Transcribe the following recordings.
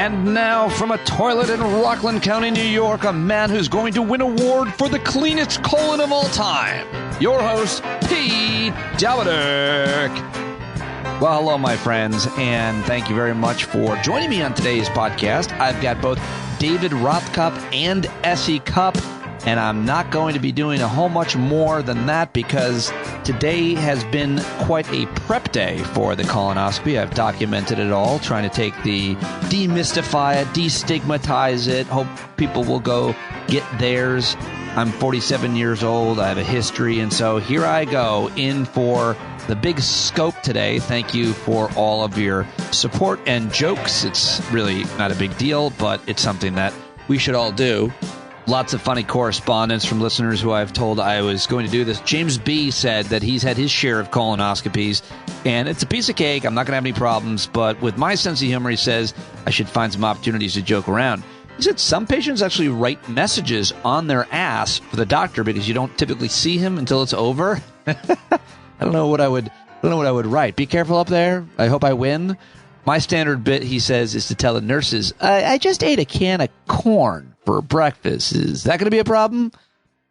And now, from a toilet in Rockland County, New York, a man who's going to win an award for the cleanest colon of all time. Your host, Pete Dominic. Well, hello, my friends, and thank you very much for joining me on today's podcast. I've got both David Rothkopf and S.E. Cupp, and I'm not going to be doing a whole much more than that because today has been quite a prep day for the colonoscopy. I've documented it all, trying to demystify it, destigmatize it, hope people will go get theirs. I'm 47 years old, I have a history, and so here I go in for the big scope today. Thank you for all of your support and jokes. It's really not a big deal, but it's something that we should all do. Lots of funny correspondence from listeners who I've told I was going to do this. James B. said that he's had his share of colonoscopies, and it's a piece of cake. I'm not going to have any problems, but with my sense of humor, he says I should find some opportunities to joke around. He said some patients actually write messages on their ass for the doctor because you don't typically see him until it's over. I don't know what I would write. Be careful up there. I hope I win. My standard bit, he says, is to tell the nurses, I just ate a can of corn for breakfast. Is that going to be a problem?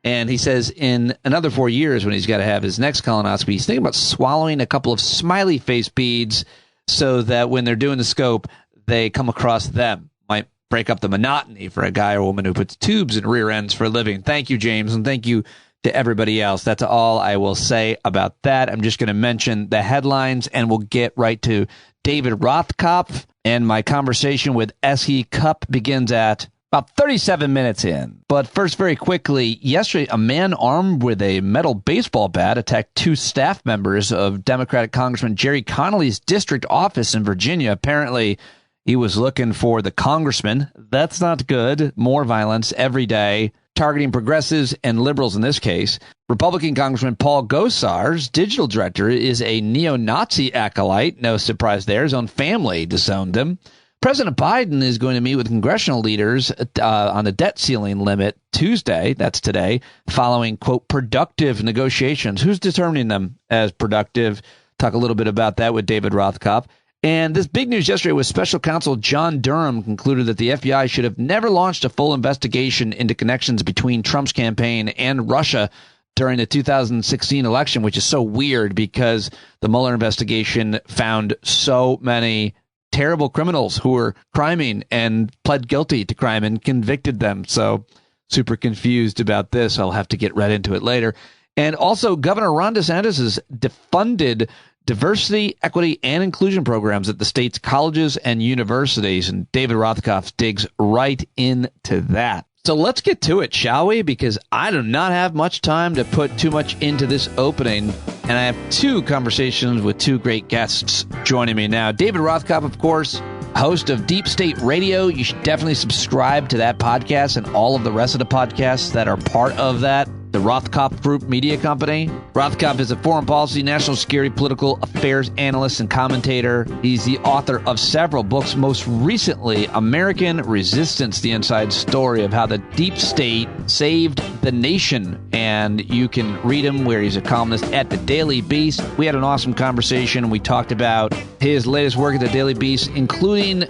And he says in another 4 years when he's got to have his next colonoscopy, he's thinking about swallowing a couple of smiley face beads so that when they're doing the scope, they come across them. Might break up the monotony for a guy or woman who puts tubes in rear ends for a living. Thank you, James, and thank you to everybody else. That's all I will say about that. I'm just going to mention the headlines, and we'll get right to David Rothkopf. And my conversation with S.E. Cupp begins at about 37 minutes in. But first, very quickly, yesterday, a man armed with a metal baseball bat attacked two staff members of Democratic Congressman Jerry Connolly's district office in Virginia. Apparently, he was looking for the congressman. That's not good. More violence every day, targeting progressives and liberals in this case. Republican Congressman Paul Gosar's digital director is a neo-Nazi acolyte. No surprise there. His own family disowned him. President Biden is going to meet with congressional leaders on the debt ceiling limit Tuesday, that's today, following, quote, productive negotiations. Who's determining them as productive? Talk a little bit about that with David Rothkopf. And this big news yesterday was Special Counsel John Durham concluded that the FBI should have never launched a full investigation into connections between Trump's campaign and Russia during the 2016 election, which is so weird because the Mueller investigation found so many terrible criminals who were criming and pled guilty to crime and convicted them. So super confused about this. I'll have to get right into it later. And also Governor Ron DeSantis has defunded diversity, equity, and inclusion programs at the state's colleges and universities. And David Rothkopf digs right into that. So let's get to it, shall we? Because I do not have much time to put too much into this opening. And I have two conversations with two great guests joining me now. David Rothkopf, of course, host of Deep State Radio. You should definitely subscribe to that podcast and all of the rest of the podcasts that are part of that. The Rothkopf Group media company. Rothkopf is a foreign policy, national security, political affairs analyst and commentator. He's the author of several books, most recently, American Resistance, the inside story of how the deep state saved the nation. And you can read him where he's a columnist at the Daily Beast. We had an awesome conversation. We talked about his latest work at the Daily Beast, including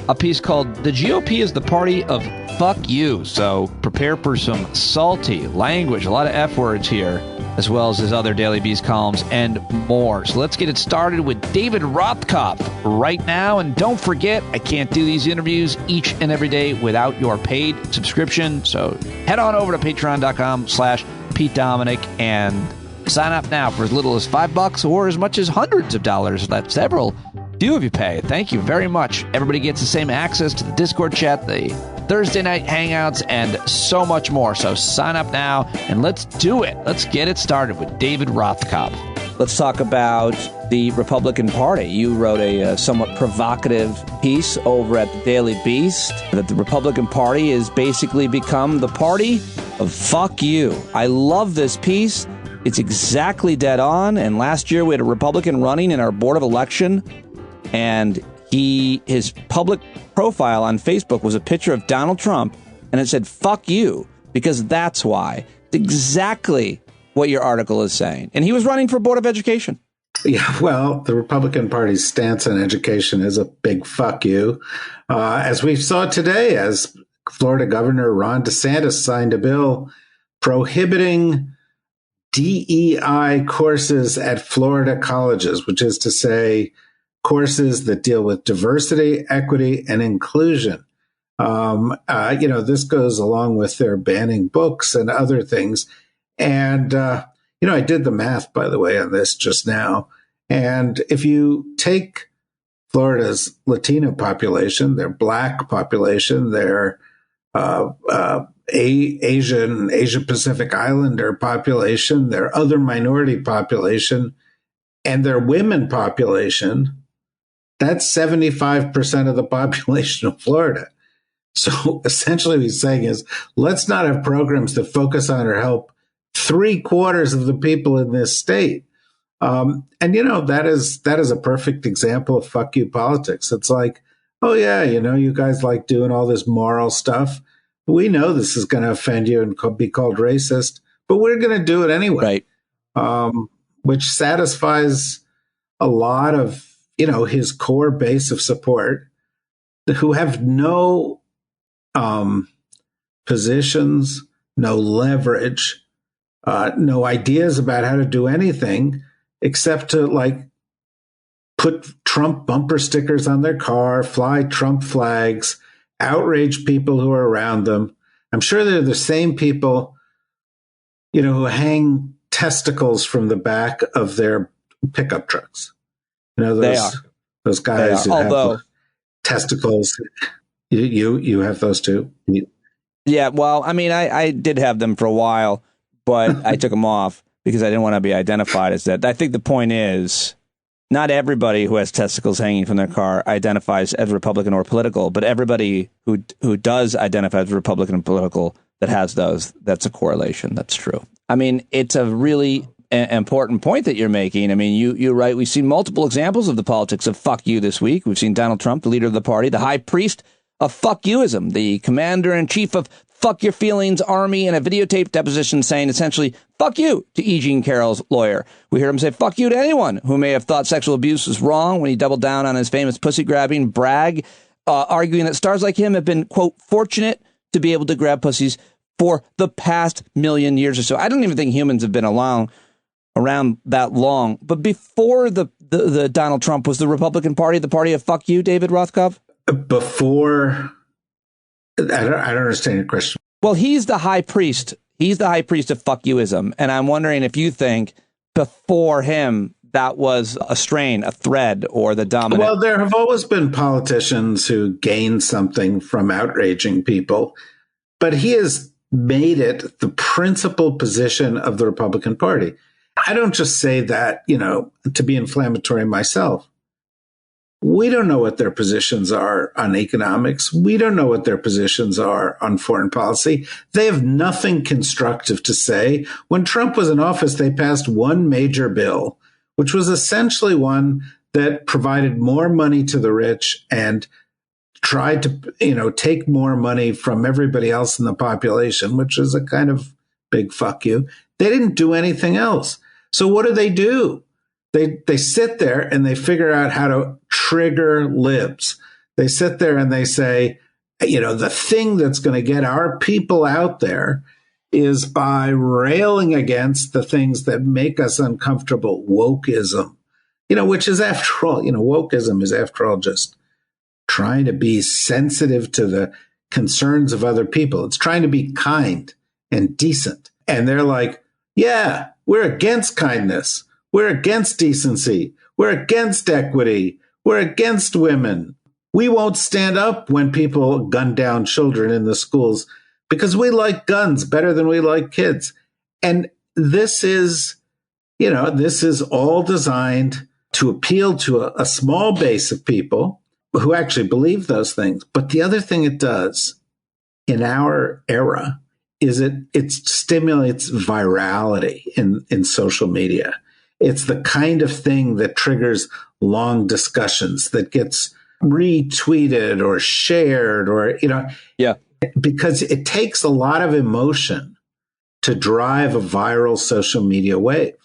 a piece called The GOP is the Party of Fuck You. So prepare for some salty language, a lot of F words here, as well as his other Daily Beast columns and more. So let's get it started with David Rothkopf right now. And don't forget, I can't do these interviews each and every day without your paid subscription. So head on over to patreon.com/Pete Dominic and sign up now for as little as $5 or as much as hundreds of dollars. That's several. Do if you pay. Thank you very much. Everybody gets the same access to the Discord chat, the Thursday night hangouts, and so much more. So sign up now and let's do it. Let's get it started with David Rothkopf. Let's talk about the Republican Party. You wrote a somewhat provocative piece over at the Daily Beast that the Republican Party has basically become the party of fuck you. I love this piece. It's exactly dead on. And last year we had a Republican running in our Board of Election. And his public profile on Facebook was a picture of Donald Trump, and it said, fuck you, because that's why. It's exactly what your article is saying. And he was running for Board of Education. Yeah, well, the Republican Party's stance on education is a big fuck you. As we saw today, as Florida Governor Ron DeSantis signed a bill prohibiting DEI courses at Florida colleges, which is to say, courses that deal with diversity, equity, and inclusion. This goes along with their banning books and other things. And, I did the math, by the way, on this just now. And if you take Florida's Latino population, their Black population, their Asia Pacific Islander population, their other minority population, and their women population, that's 75% of the population of Florida. So essentially what he's saying is, let's not have programs that focus on or help 3/4 of the people in this state. That is a perfect example of fuck you politics. It's like, oh yeah, you guys like doing all this moral stuff. We know this is going to offend you and be called racist, but we're going to do it anyway. Right. Which satisfies a lot of, his core base of support who have no positions, no leverage, no ideas about how to do anything except to put Trump bumper stickers on their car, fly Trump flags, outrage people who are around them. I'm sure they're the same people, who hang testicles from the back of their pickup trucks. Those guys who have testicles. You have those too? Yeah, well, I mean, I did have them for a while, but I took them off because I didn't want to be identified as that. I think the point is, not everybody who has testicles hanging from their car identifies as Republican or political, but everybody who does identify as Republican and political that has those, that's a correlation. That's true. I mean, it's a really important point that you're making. I mean, you're right. We've seen multiple examples of the politics of fuck you this week. We've seen Donald Trump, the leader of the party, the high priest of fuck youism, the commander-in-chief of fuck your feelings army, in a videotaped deposition saying essentially fuck you to E. Jean Carroll's lawyer. We heard him say fuck you to anyone who may have thought sexual abuse was wrong when he doubled down on his famous pussy-grabbing brag, arguing that stars like him have been, quote, fortunate to be able to grab pussies for the past million years or so. I don't even think humans have been around that long. But before the Donald Trump, was the Republican Party the party of fuck you, David Rothkopf? Before, I don't understand your question. Well, he's the high priest. He's the high priest of fuck youism. And I'm wondering if you think before him that was a strain, a thread, or the dominant. Well, there have always been politicians who gain something from outraging people, but he has made it the principal position of the Republican Party. I don't just say that, to be inflammatory myself. We don't know what their positions are on economics. We don't know what their positions are on foreign policy. They have nothing constructive to say. When Trump was in office, they passed one major bill, which was essentially one that provided more money to the rich and tried to, take more money from everybody else in the population, which is a kind of big fuck you. They didn't do anything else. So what do? They sit there and they figure out how to trigger libs. They sit there and they say, the thing that's going to get our people out there is by railing against the things that make us uncomfortable, wokeism, which is after all, wokeism is after all just trying to be sensitive to the concerns of other people. It's trying to be kind and decent. And they're like, yeah, we're against kindness. We're against decency. We're against equity. We're against women. We won't stand up when people gun down children in the schools because we like guns better than we like kids. And this is all designed to appeal to a small base of people who actually believe those things. But the other thing it does in our era is it stimulates virality in social media. It's the kind of thing that triggers long discussions, that gets retweeted or shared or, because it takes a lot of emotion to drive a viral social media wave.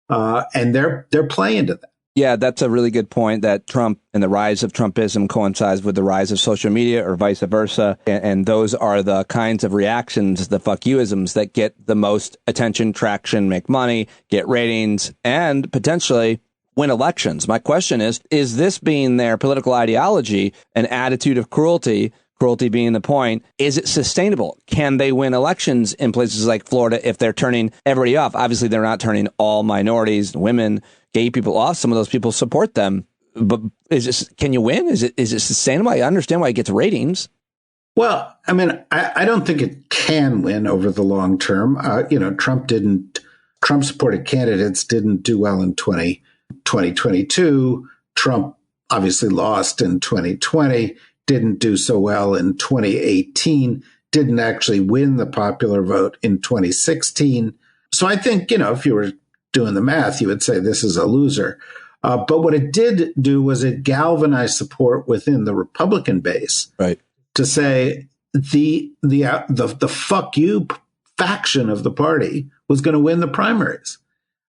And they're playing to that. Yeah, that's a really good point, that Trump and the rise of Trumpism coincides with the rise of social media or vice versa. And those are the kinds of reactions, the fuck you-isms, that get the most attention, traction, make money, get ratings, and potentially win elections. My question is this being their political ideology, an attitude of cruelty being the point, is it sustainable? Can they win elections in places like Florida if they're turning everybody off? Obviously, they're not turning all minorities, women, gay people off. Some of those people support them. But can you win? Is it sustainable? I understand why it gets ratings. Well, I mean, I don't think it can win over the long term. Trump supported candidates didn't do well in 2022. Trump obviously lost in 2020, didn't do so well in 2018, didn't actually win the popular vote in 2016. So I think, if you were doing the math, you would say this is a loser. But what it did do was it galvanized support within the Republican base, right, to say the fuck you faction of the party was going to win the primaries.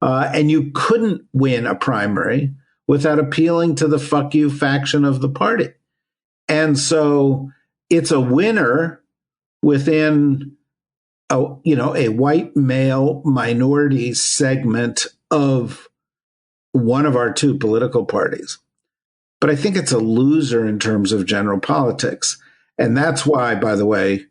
And you couldn't win a primary without appealing to the fuck you faction of the party. And so it's a winner within a white male minority segment of one of our two political parties. But I think it's a loser in terms of general politics. And that's why, by the way,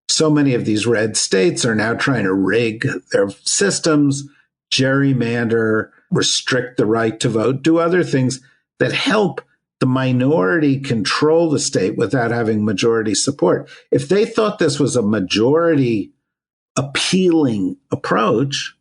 so many of these red states are now trying to rig their systems, gerrymander, restrict the right to vote, do other things that help the minority control the state without having majority support. If they thought this was a majority appealing approach,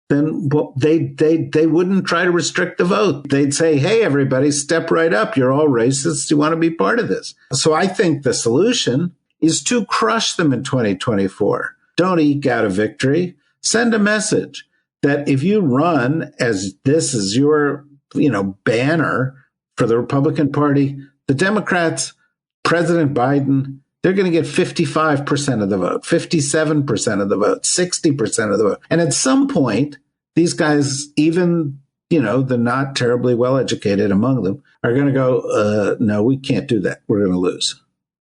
then they wouldn't try to restrict the vote. They'd say, hey, everybody, step right up. You're all racists. You want to be part of this. So I think the solution is to crush them in 2024. Don't eke out a victory. Send a message that if you run as this is your, banner for the Republican Party, the Democrats, President Biden, they're going to get 55% of the vote, 57% of the vote, 60% of the vote. And at some point, these guys, even, the not terribly well-educated among them, are going to go, no, we can't do that. We're going to lose.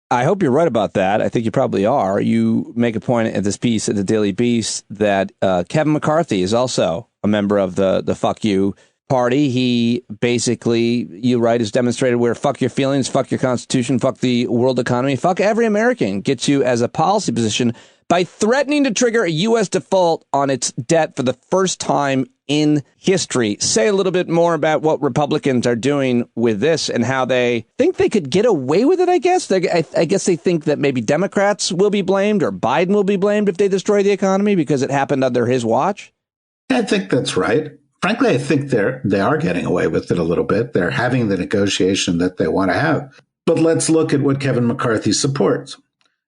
I hope you're right about that. I think you probably are. You make a point at this piece at the Daily Beast that Kevin McCarthy is also a member of the fuck you party. He basically, you write, has demonstrated where fuck your feelings, fuck your constitution, fuck the world economy, fuck every American gets you as a policy position by threatening to trigger a U.S. default on its debt for the first time in history. Say a little bit more about what Republicans are doing with this and how they think they could get away with it, I guess. I guess they think that maybe Democrats will be blamed or Biden will be blamed if they destroy the economy because it happened under his watch. I think that's right. Frankly, I think they are getting away with it a little bit. They're having the negotiation that they want to have. But let's look at what Kevin McCarthy supports.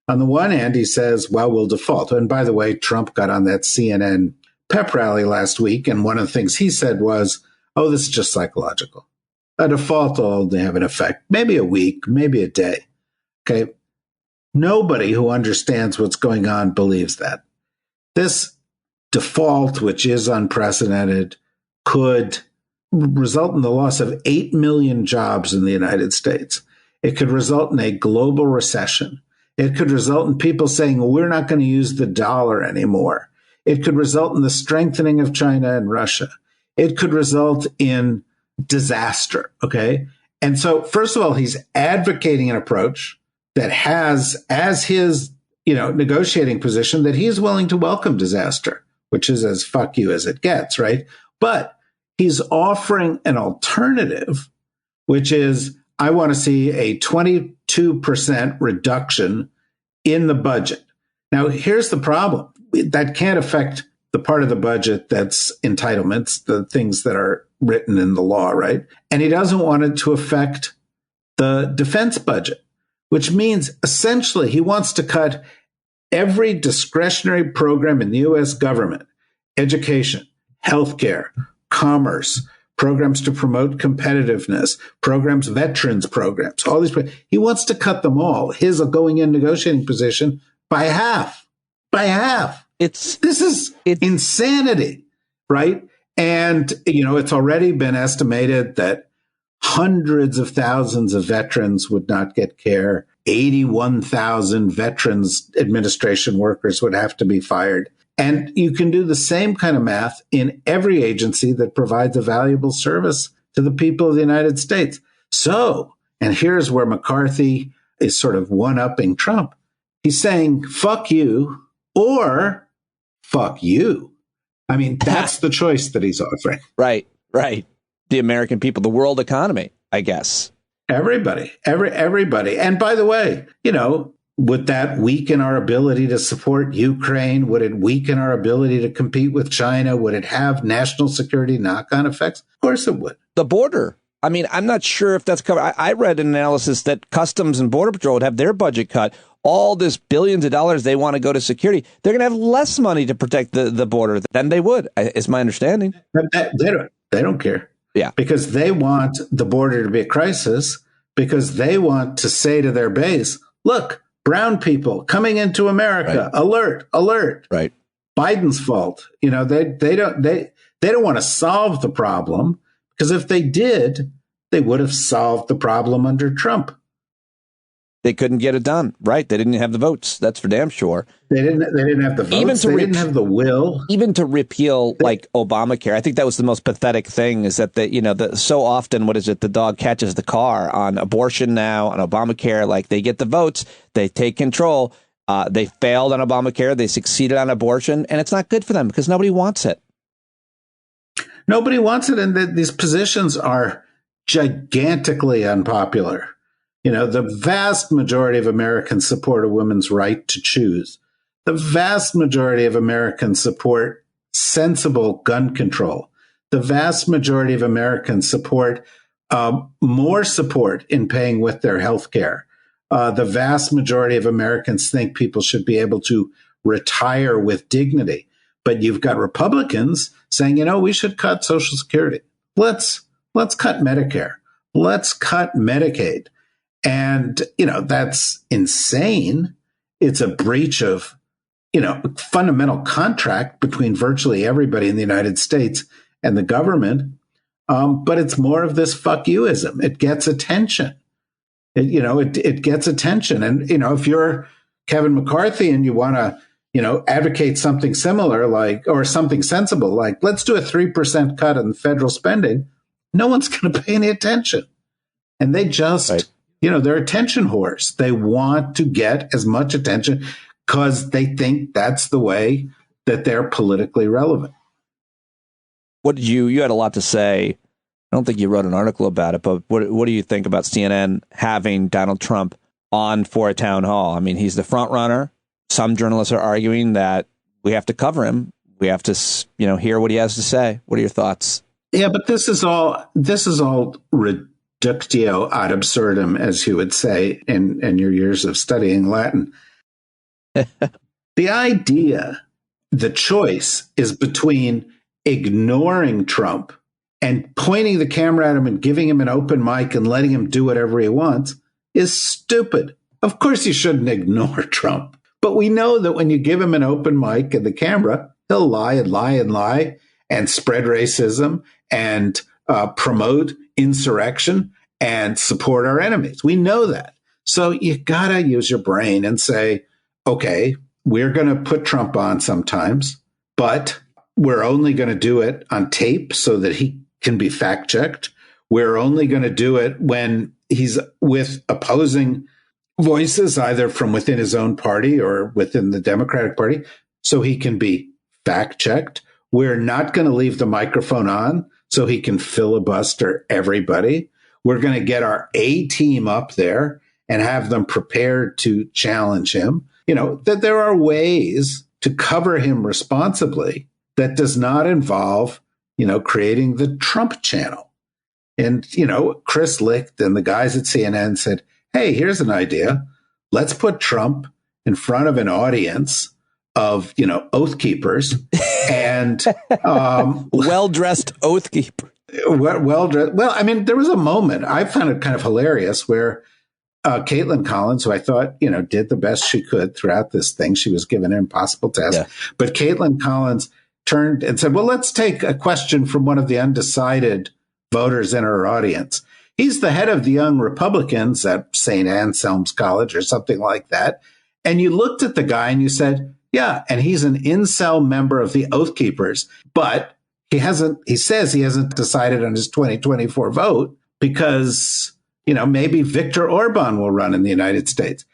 On the one hand, he says, well, we'll default. And by the way, Trump got on that CNN pep rally last week, and one of the things he said was, oh, this is just psychological. A default will only have an effect, maybe a week, maybe a day. Okay. Nobody who understands what's going on believes that. This default, which is unprecedented, could result in the loss of 8 million jobs in the United States. It could result in a global recession. It could result in people saying, well, we're not going to use the dollar anymore. It could result in the strengthening of China and Russia. It could result in disaster. Okay. And so, first of all, he's advocating an approach that has as his, negotiating position that he's willing to welcome disaster, which is as fuck you as it gets. Right. But he's offering an alternative, which is, I want to see a 22% reduction in the budget. Now, here's the problem. That can't affect the part of the budget that's entitlements, the things that are written in the law, right? And he doesn't want it to affect the defense budget, which means essentially he wants to cut every discretionary program in the U.S. government, education, healthcare, commerce, programs to promote competitiveness, programs, veterans programs, all these. He wants to cut them all. His going in negotiating position by half. This is insanity, right? And, it's already been estimated that hundreds of thousands of veterans would not get care. 81,000 Veterans Administration workers would have to be fired. And you can do the same kind of math in every agency that provides a valuable service to the people of the United States. So, and here's where McCarthy is sort of one-upping Trump. He's saying, fuck you or fuck you. I mean, that's the choice that he's offering. Right. The American people, the world economy, I guess. Everybody. And by the way, would that weaken our ability to support Ukraine? Would it weaken our ability to compete with China? Would it have national security knock-on effects? Of course it would. The border. I mean, I'm not sure if that's covered. I read an analysis that Customs and Border Patrol would have their budget cut. All this billions of dollars they want to go to security. They're going to have less money to protect the border than they would, is my understanding. They don't care. Yeah. Because they want the border to be a crisis, because they want to say to their base, look, brown people coming into America, right. Alert. Right. Biden's fault. They don't want to solve the problem, because if they did, they would have solved the problem under Trump. They couldn't get it done. Right. They didn't have the votes. That's for damn sure. They didn't have the votes. They didn't have the will. Even to repeal like Obamacare. I think that was the most pathetic thing, is that so often, the dog catches the car on abortion now, on Obamacare. Like, they get the votes, they take control. They failed on Obamacare. They succeeded on abortion. And it's not good for them because nobody wants it. Nobody wants it. And these positions are gigantically unpopular. The vast majority of Americans support a woman's right to choose. The vast majority of Americans support sensible gun control. The vast majority of Americans support more support in paying with their health care. The vast majority of Americans think people should be able to retire with dignity. But you've got Republicans saying, we should cut Social Security. Let's cut Medicare. Let's cut Medicaid. And, that's insane. It's a breach of, fundamental contract between virtually everybody in the United States and the government. But it's more of this fuck youism. It gets attention. It gets attention. And, if you're Kevin McCarthy and you want to, advocate something similar, or something sensible, like let's do a 3% cut in federal spending, no one's going to pay any attention. And they just... Right. They're attention whores. They want to get as much attention because they think that's the way that they're politically relevant. What did you had a lot to say. I don't think you wrote an article about it, but what do you think about CNN having Donald Trump on for a town hall? I mean, he's the front runner. Some journalists are arguing that we have to cover him. We have to, hear what he has to say. What are your thoughts? Yeah, but this is all reductio ad absurdum, as you would say in your years of studying Latin. The idea, the choice is between ignoring Trump and pointing the camera at him and giving him an open mic and letting him do whatever he wants is stupid. Of course you shouldn't ignore Trump. But we know that when you give him an open mic and the camera, he'll lie and lie and lie and spread racism and promote insurrection and support our enemies. We know that. So you got to use your brain and say, okay, we're going to put Trump on sometimes, but we're only going to do it on tape so that he can be fact checked. We're only going to do it when he's with opposing voices, either from within his own party or within the Democratic Party, so he can be fact checked. We're not going to leave the microphone on so he can filibuster everybody. We're going to get our A team up there and have them prepared to challenge him. That there are ways to cover him responsibly that does not involve, creating the Trump channel. And, Chris Licht and the guys at CNN said, hey, here's an idea. Let's put Trump in front of an audience of, oath keepers and well-dressed oath keepers. Well-dressed. Well, I mean, there was a moment I found it kind of hilarious where Caitlin Collins, who I thought, did the best she could throughout this thing. She was given an impossible task. Yeah. But Caitlin Collins turned and said, well, let's take a question from one of the undecided voters in our audience. He's the head of the Young Republicans at St. Anselm's College or something like that. And you looked at the guy and you said, yeah, and he's an incel member of the Oath Keepers, but he says he hasn't decided on his 2024 vote because, maybe Viktor Orban will run in the United States.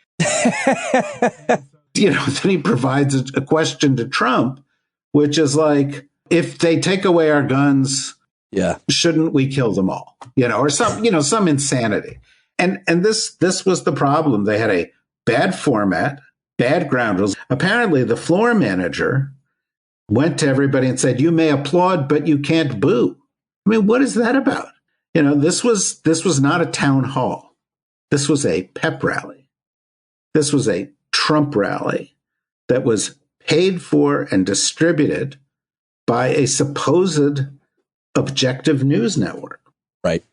Then he provides a question to Trump, which is like, if they take away our guns, shouldn't we kill them all? Or some insanity. And this was the problem. They had a bad format, bad ground rules. Apparently, the floor manager went to everybody and said, you may applaud, but you can't boo. I mean, what is that about? This was not a town hall. This was a pep rally. This was a Trump rally that was paid for and distributed by a supposed objective news network. Right.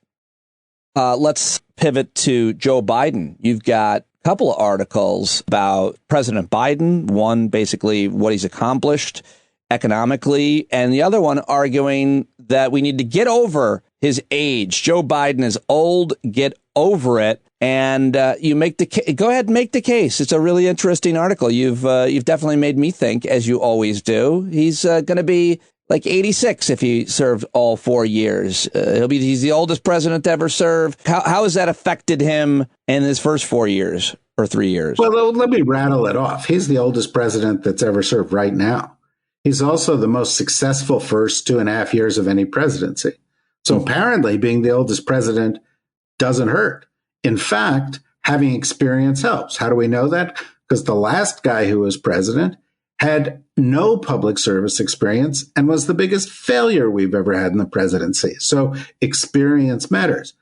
Let's pivot to Joe Biden. You've got a couple of articles about President Biden, one basically what he's accomplished economically, and the other one arguing that we need to get over his age. Joe Biden is old, get over it. And you make go ahead and make the case. It's a really interesting article. You've definitely made me think, as you always do. He's going to be like 86 if he served all 4 years. He's the oldest president to ever serve. How has that affected him in his first 4 years or 3 years? Well, let me rattle it off. He's the oldest president that's ever served right now. He's also the most successful first 2.5 years of any presidency. So apparently being the oldest president doesn't hurt. In fact, having experience helps. How do we know that? Because the last guy who was president had no public service experience and was the biggest failure we've ever had in the presidency. So experience matters.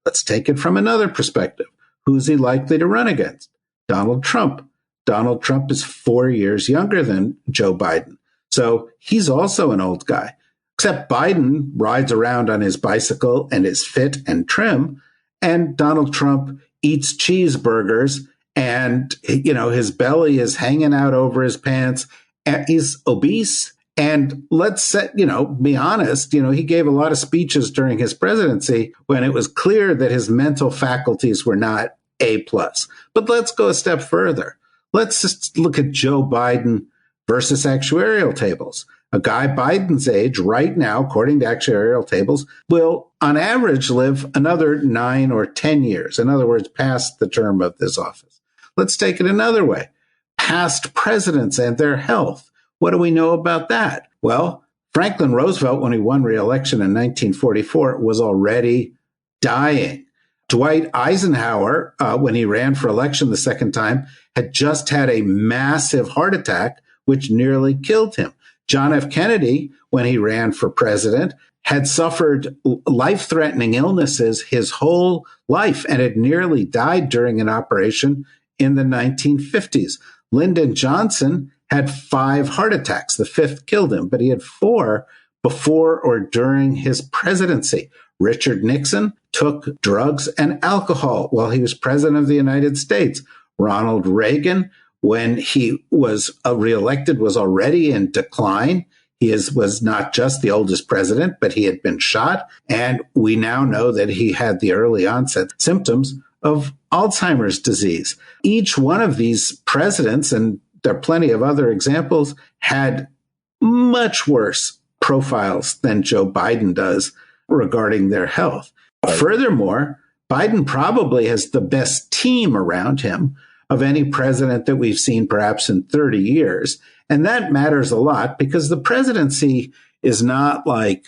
Let's take it from another perspective. Who's he likely to run against? Donald Trump. Donald Trump is 4 years younger than Joe Biden. So he's also an old guy, except Biden rides around on his bicycle and is fit and trim. And Donald Trump eats cheeseburgers and, his belly is hanging out over his pants and he's obese. And let's be honest, he gave a lot of speeches during his presidency when it was clear that his mental faculties were not A+. But let's go a step further. Let's just look at Joe Biden versus actuarial tables. A guy Biden's age right now, according to actuarial tables, will on average live another 9 or 10 years. In other words, past the term of this office. Let's take it another way. Past presidents and their health. What do we know about that? Well, Franklin Roosevelt, when he won re-election in 1944, was already dying. Dwight Eisenhower, when he ran for election the second time, had just had a massive heart attack, which nearly killed him. John F. Kennedy, when he ran for president, had suffered life-threatening illnesses his whole life and had nearly died during an operation in the 1950s. Lyndon Johnson had 5 heart attacks. The 5th killed him, but he had 4 before or during his presidency. Richard Nixon took drugs and alcohol while he was president of the United States. Ronald Reagan, when he was reelected, was already in decline. He was not just the oldest president, but he had been shot. And we now know that he had the early onset symptoms of Alzheimer's disease. Each one of these presidents, and there are plenty of other examples, had much worse profiles than Joe Biden does regarding their health. Furthermore, Biden probably has the best team around him of any president that we've seen perhaps in 30 years. And that matters a lot because the presidency is not like,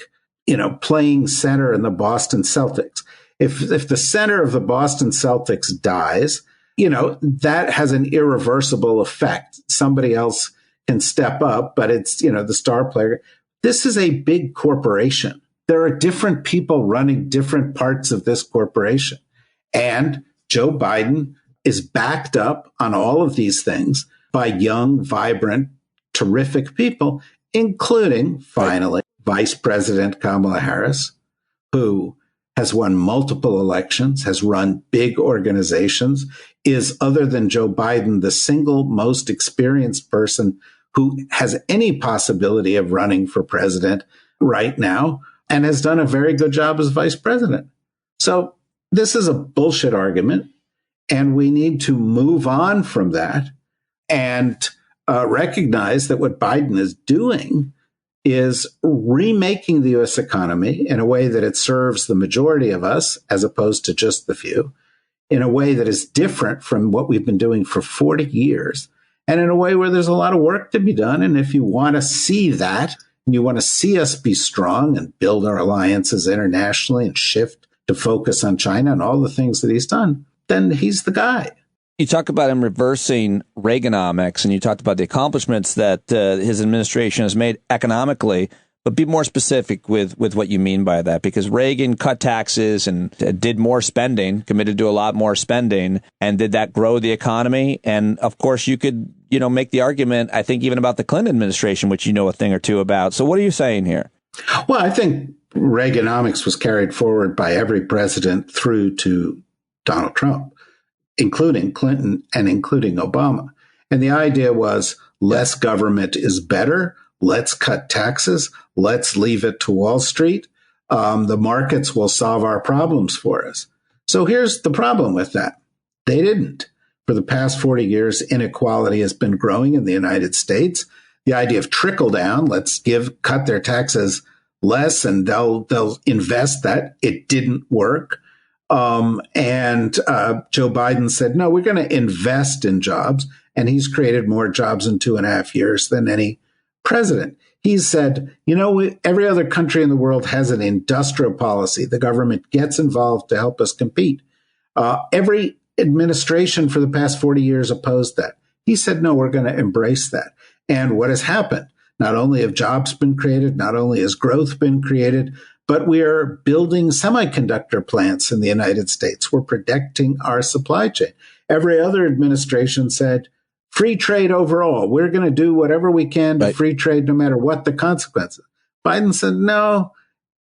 playing center in the Boston Celtics. If the center of the Boston Celtics dies, that has an irreversible effect. Somebody else can step up, but it's, the star player. This is a big corporation. There are different people running different parts of this corporation. And Joe Biden is backed up on all of these things by young, vibrant, terrific people, including, finally, Vice President Kamala Harris, who has won multiple elections, has run big organizations, is, other than Joe Biden, the single most experienced person who has any possibility of running for president right now and has done a very good job as vice president. So this is a bullshit argument, and we need to move on from that and recognize that what Biden is doing is remaking the U.S. economy in a way that it serves the majority of us as opposed to just the few, in a way that is different from what we've been doing for 40 years, and in a way where there's a lot of work to be done. And if you want to see that, and you want to see us be strong and build our alliances internationally and shift to focus on China and all the things that he's done, then he's the guy. You talk about him reversing Reaganomics, and you talked about the accomplishments that his administration has made economically, but be more specific with what you mean by that, because Reagan cut taxes and did more spending, committed to a lot more spending, and did that grow the economy? And of course, you could, make the argument, I think, even about the Clinton administration, which you know a thing or two about. So what are you saying here? Well, I think Reaganomics was carried forward by every president through to Donald Trump, including Clinton and including Obama. And the idea was less government is better. Let's cut taxes. Let's leave it to Wall Street. The markets will solve our problems for us. So here's the problem with that. They didn't. For the past 40 years, inequality has been growing in the United States. The idea of trickle down, let's cut their taxes less and they'll invest that. It didn't work. And Joe Biden said, no, we're going to invest in jobs. And he's created more jobs in 2.5 years than any president. He said, every other country in the world has an industrial policy. The government gets involved to help us compete. Every administration for the past 40 years opposed that. He said, no, we're going to embrace that. And what has happened? Not only have jobs been created, not only has growth been created, but we are building semiconductor plants in the United States. We're protecting our supply chain. Every other administration said, free trade overall. We're going to do whatever we can to free trade no matter what the consequences. Biden said, no,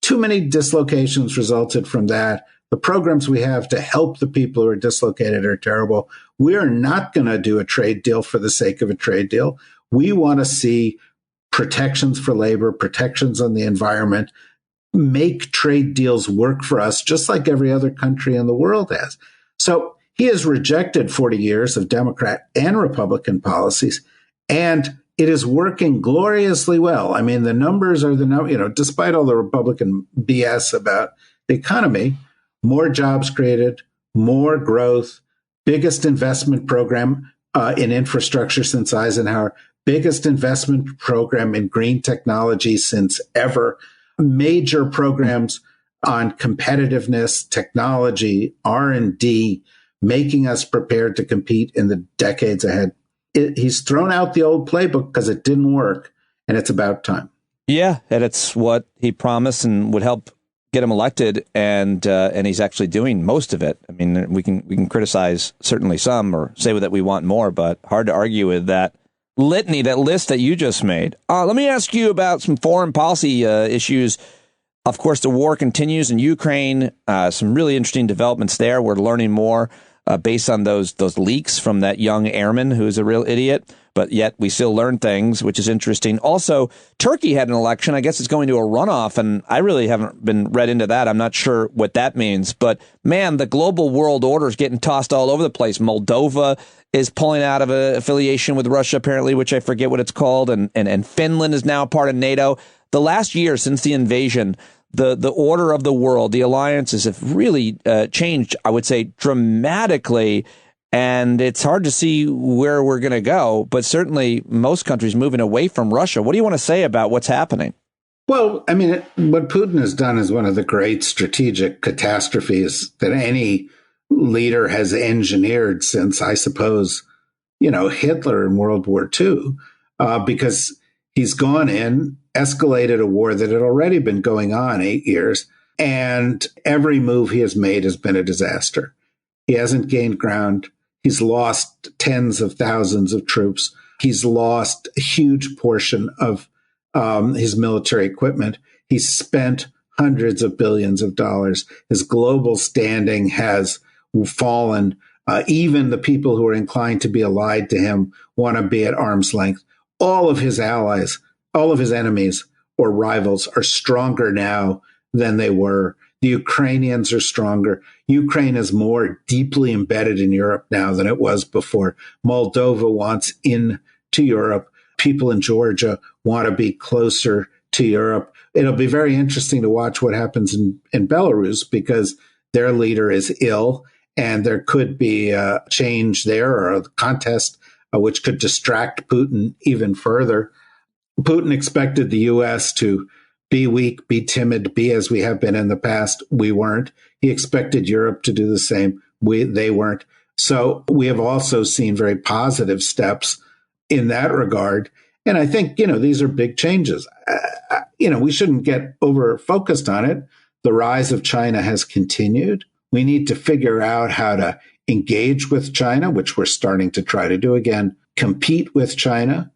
too many dislocations resulted from that. The programs we have to help the people who are dislocated are terrible. We are not going to do a trade deal for the sake of a trade deal. We want to see protections for labor, protections on the environment, make trade deals work for us, just like every other country in the world has. So he has rejected 40 years of Democrat and Republican policies, and it is working gloriously well. I mean, the numbers are despite all the Republican BS about the economy, more jobs created, more growth, biggest investment program in infrastructure since Eisenhower, biggest investment program in green technology since ever, major programs on competitiveness, technology, R&D, making us prepared to compete in the decades ahead. He's thrown out the old playbook because it didn't work, and it's about time. Yeah, and it's what he promised and would help get him elected, and he's actually doing most of it. I mean, we can criticize certainly some or say that we want more, but hard to argue with that litany, that list that you just made. Let me ask you about some foreign policy issues. Of course, the war continues in Ukraine. Some really interesting developments there. We're learning more based on those leaks from that young airman who's a real idiot. But yet we still learn things, which is interesting. Also, Turkey had an election. I guess it's going to a runoff, and I really haven't been read into that. I'm not sure what that means. But, man, the global world order is getting tossed all over the place. Moldova is pulling out of an affiliation with Russia, apparently, which I forget what it's called. And Finland is now part of NATO. The last year since the invasion, the order of the world, the alliances have really changed, I would say, dramatically. And it's hard to see where we're going to go, but certainly most countries moving away from Russia. What do you want to say about what's happening? Well, I mean, what Putin has done is one of the great strategic catastrophes that any leader has engineered since, I suppose, Hitler in World War II, because he's gone in, escalated a war that had already been going on 8 years, and every move he has made has been a disaster. He hasn't gained ground. He's lost tens of thousands of troops. He's lost a huge portion of his military equipment. He's spent hundreds of billions of dollars. His global standing has fallen. Even the people who are inclined to be allied to him want to be at arm's length. all of his allies, all of his enemies or rivals are stronger now than they were. The Ukrainians are stronger. Ukraine is more deeply embedded in Europe now than it was before. Moldova wants into Europe. People in Georgia want to be closer to Europe. It'll be very interesting to watch what happens in Belarus, because their leader is ill, and there could be a change there, or a contest which could distract Putin even further. Putin expected the U.S. to be weak, be timid, be as we have been in the past. We weren't. He expected Europe to do the same. They weren't. So we have also seen very positive steps in that regard. And I think, these are big changes. We shouldn't get over focused on it. The rise of China has continued. We need to figure out how to engage with China, which we're starting to try to do again, compete with China,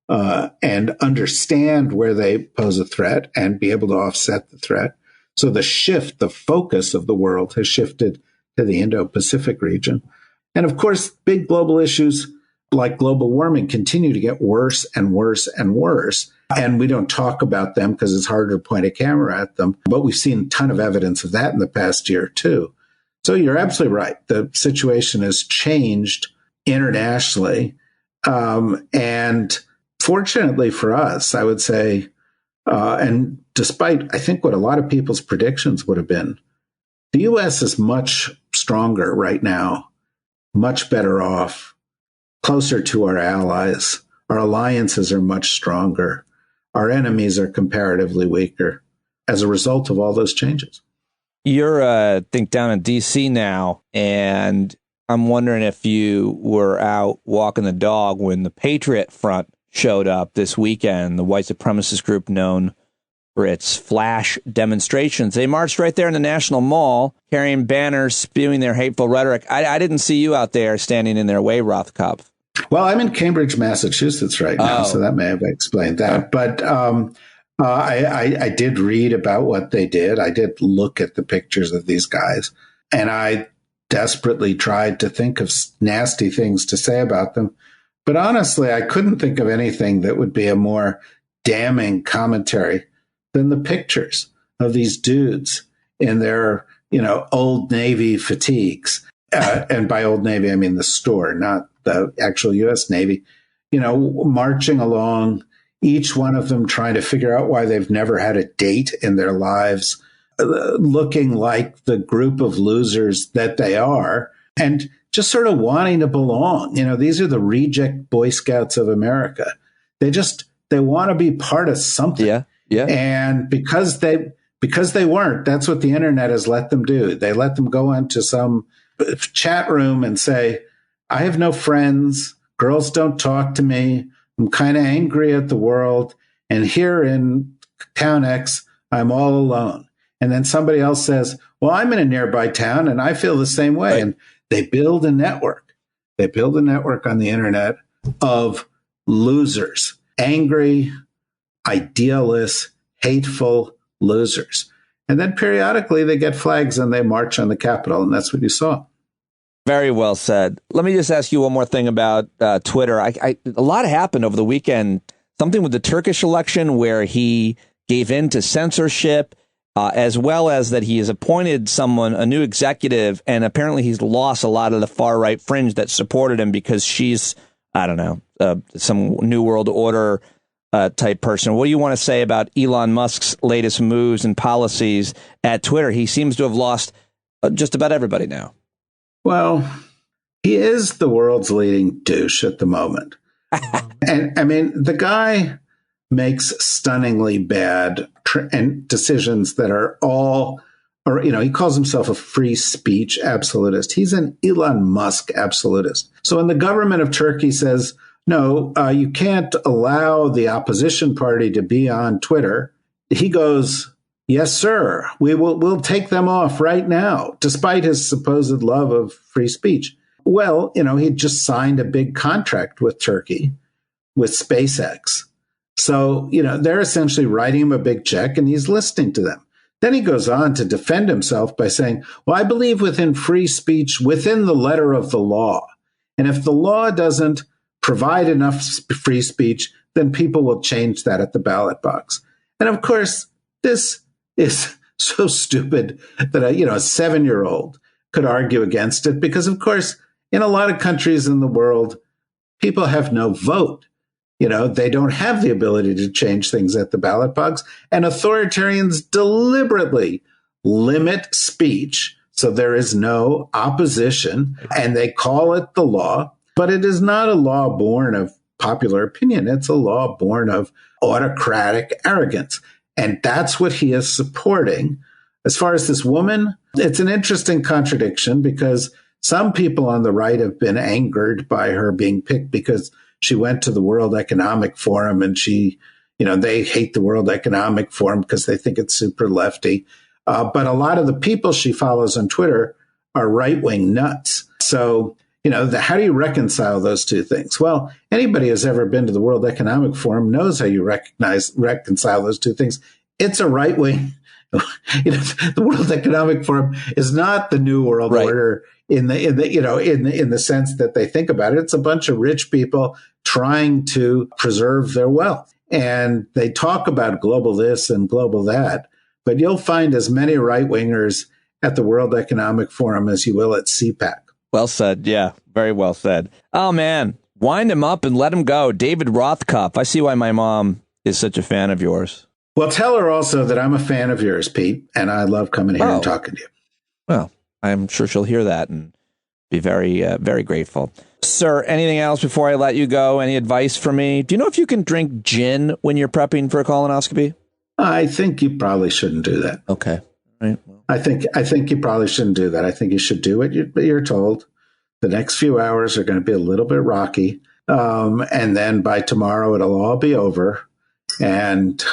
and understand where they pose a threat and be able to offset the threat. So the focus of the world has shifted to the Indo-Pacific region. And of course, big global issues like global warming continue to get worse and worse and worse. And we don't talk about them because it's harder to point a camera at them. But we've seen a ton of evidence of that in the past year, too. So you're absolutely right. The situation has changed internationally. And fortunately for us, I would say, and despite, I think, what a lot of people's predictions would have been, the U.S. is much stronger right now, much better off, closer to our allies. Our alliances are much stronger. Our enemies are comparatively weaker as a result of all those changes. You're, I think, down in D.C. now, and I'm wondering if you were out walking the dog when the Patriot Front showed up this weekend, the white supremacist group known for its flash demonstrations. They marched right there in the National Mall, carrying banners, spewing their hateful rhetoric. I didn't see you out there standing in their way, Rothkopf. Well, I'm in Cambridge, Massachusetts right now, so that may have explained that. But I did read about what they did. I did look at the pictures of these guys, and I desperately tried to think of nasty things to say about them. But honestly, I couldn't think of anything that would be a more damning commentary than the pictures of these dudes in their, Old Navy fatigues. And by Old Navy, I mean the store, not the actual U.S. Navy, marching along, each one of them trying to figure out why they've never had a date in their lives, looking like the group of losers that they are, and just sort of wanting to belong. These are the reject Boy Scouts of America. They want to be part of something. Yeah. And because they weren't, that's what the internet has let them do. They let them go into some chat room and say, I have no friends. Girls don't talk to me. I'm kind of angry at the world. And here in town X, I'm all alone. And then somebody else says, well, I'm in a nearby town and I feel the same way. Right. And they build a network. They build a network on the internet of losers, angry, idealists, hateful losers. And then periodically they get flags and they march on the Capitol. And that's what you saw. Very well said. Let me just ask you one more thing about Twitter. A lot happened over the weekend. Something with the Turkish election where he gave in to censorship, as well as that he has appointed a new executive, and apparently he's lost a lot of the far right fringe that supported him because she's, some New World Order type person. What do you want to say about Elon Musk's latest moves and policies at Twitter? He seems to have lost just about everybody now. Well, he is the world's leading douche at the moment. And I mean, the guy makes stunningly bad decisions that are all, he calls himself a free speech absolutist. He's an Elon Musk absolutist. So when the government of Turkey says, no, you can't allow the opposition party to be on Twitter, he goes, yes, sir, we'll take them off right now, despite his supposed love of free speech. Well, he just signed a big contract with Turkey, with SpaceX. So, they're essentially writing him a big check and he's listening to them. Then he goes on to defend himself by saying, well, I believe within free speech, within the letter of the law. And if the law doesn't provide enough free speech, then people will change that at the ballot box. And of course, this is so stupid that a 7-year-old could argue against it because, of course, in a lot of countries in the world, people have no vote. They don't have the ability to change things at the ballot box. And authoritarians deliberately limit speech so there is no opposition, and they call it the law. But it is not a law born of popular opinion. It's a law born of autocratic arrogance. And that's what he is supporting. As far as this woman, it's an interesting contradiction because some people on the right have been angered by her being picked because she went to the World Economic Forum and they hate the World Economic Forum because they think it's super lefty. But a lot of the people she follows on Twitter are right-wing nuts. So, how do you reconcile those two things? Well, anybody who's ever been to the World Economic Forum knows how you reconcile those two things. It's a right-wing. The World Economic Forum is not the New World Order in the sense that they think about it. It's a bunch of rich people trying to preserve their wealth. And they talk about global this and global that. But you'll find as many right-wingers at the World Economic Forum as you will at CPAC. Well said. Yeah, very well said. Oh, man. Wind him up and let him go. David Rothkopf. I see why my mom is such a fan of yours. Well, tell her also that I'm a fan of yours, Pete, and I love coming here and talking to you. Well, I'm sure she'll hear that and be very, very grateful. Sir, anything else before I let you go? Any advice for me? Do you know if you can drink gin when you're prepping for a colonoscopy? I think you probably shouldn't do that. Okay. All right. Well. I think you probably shouldn't do that. I think you should do what you're told. The next few hours are going to be a little bit rocky. And then by tomorrow, it'll all be over. And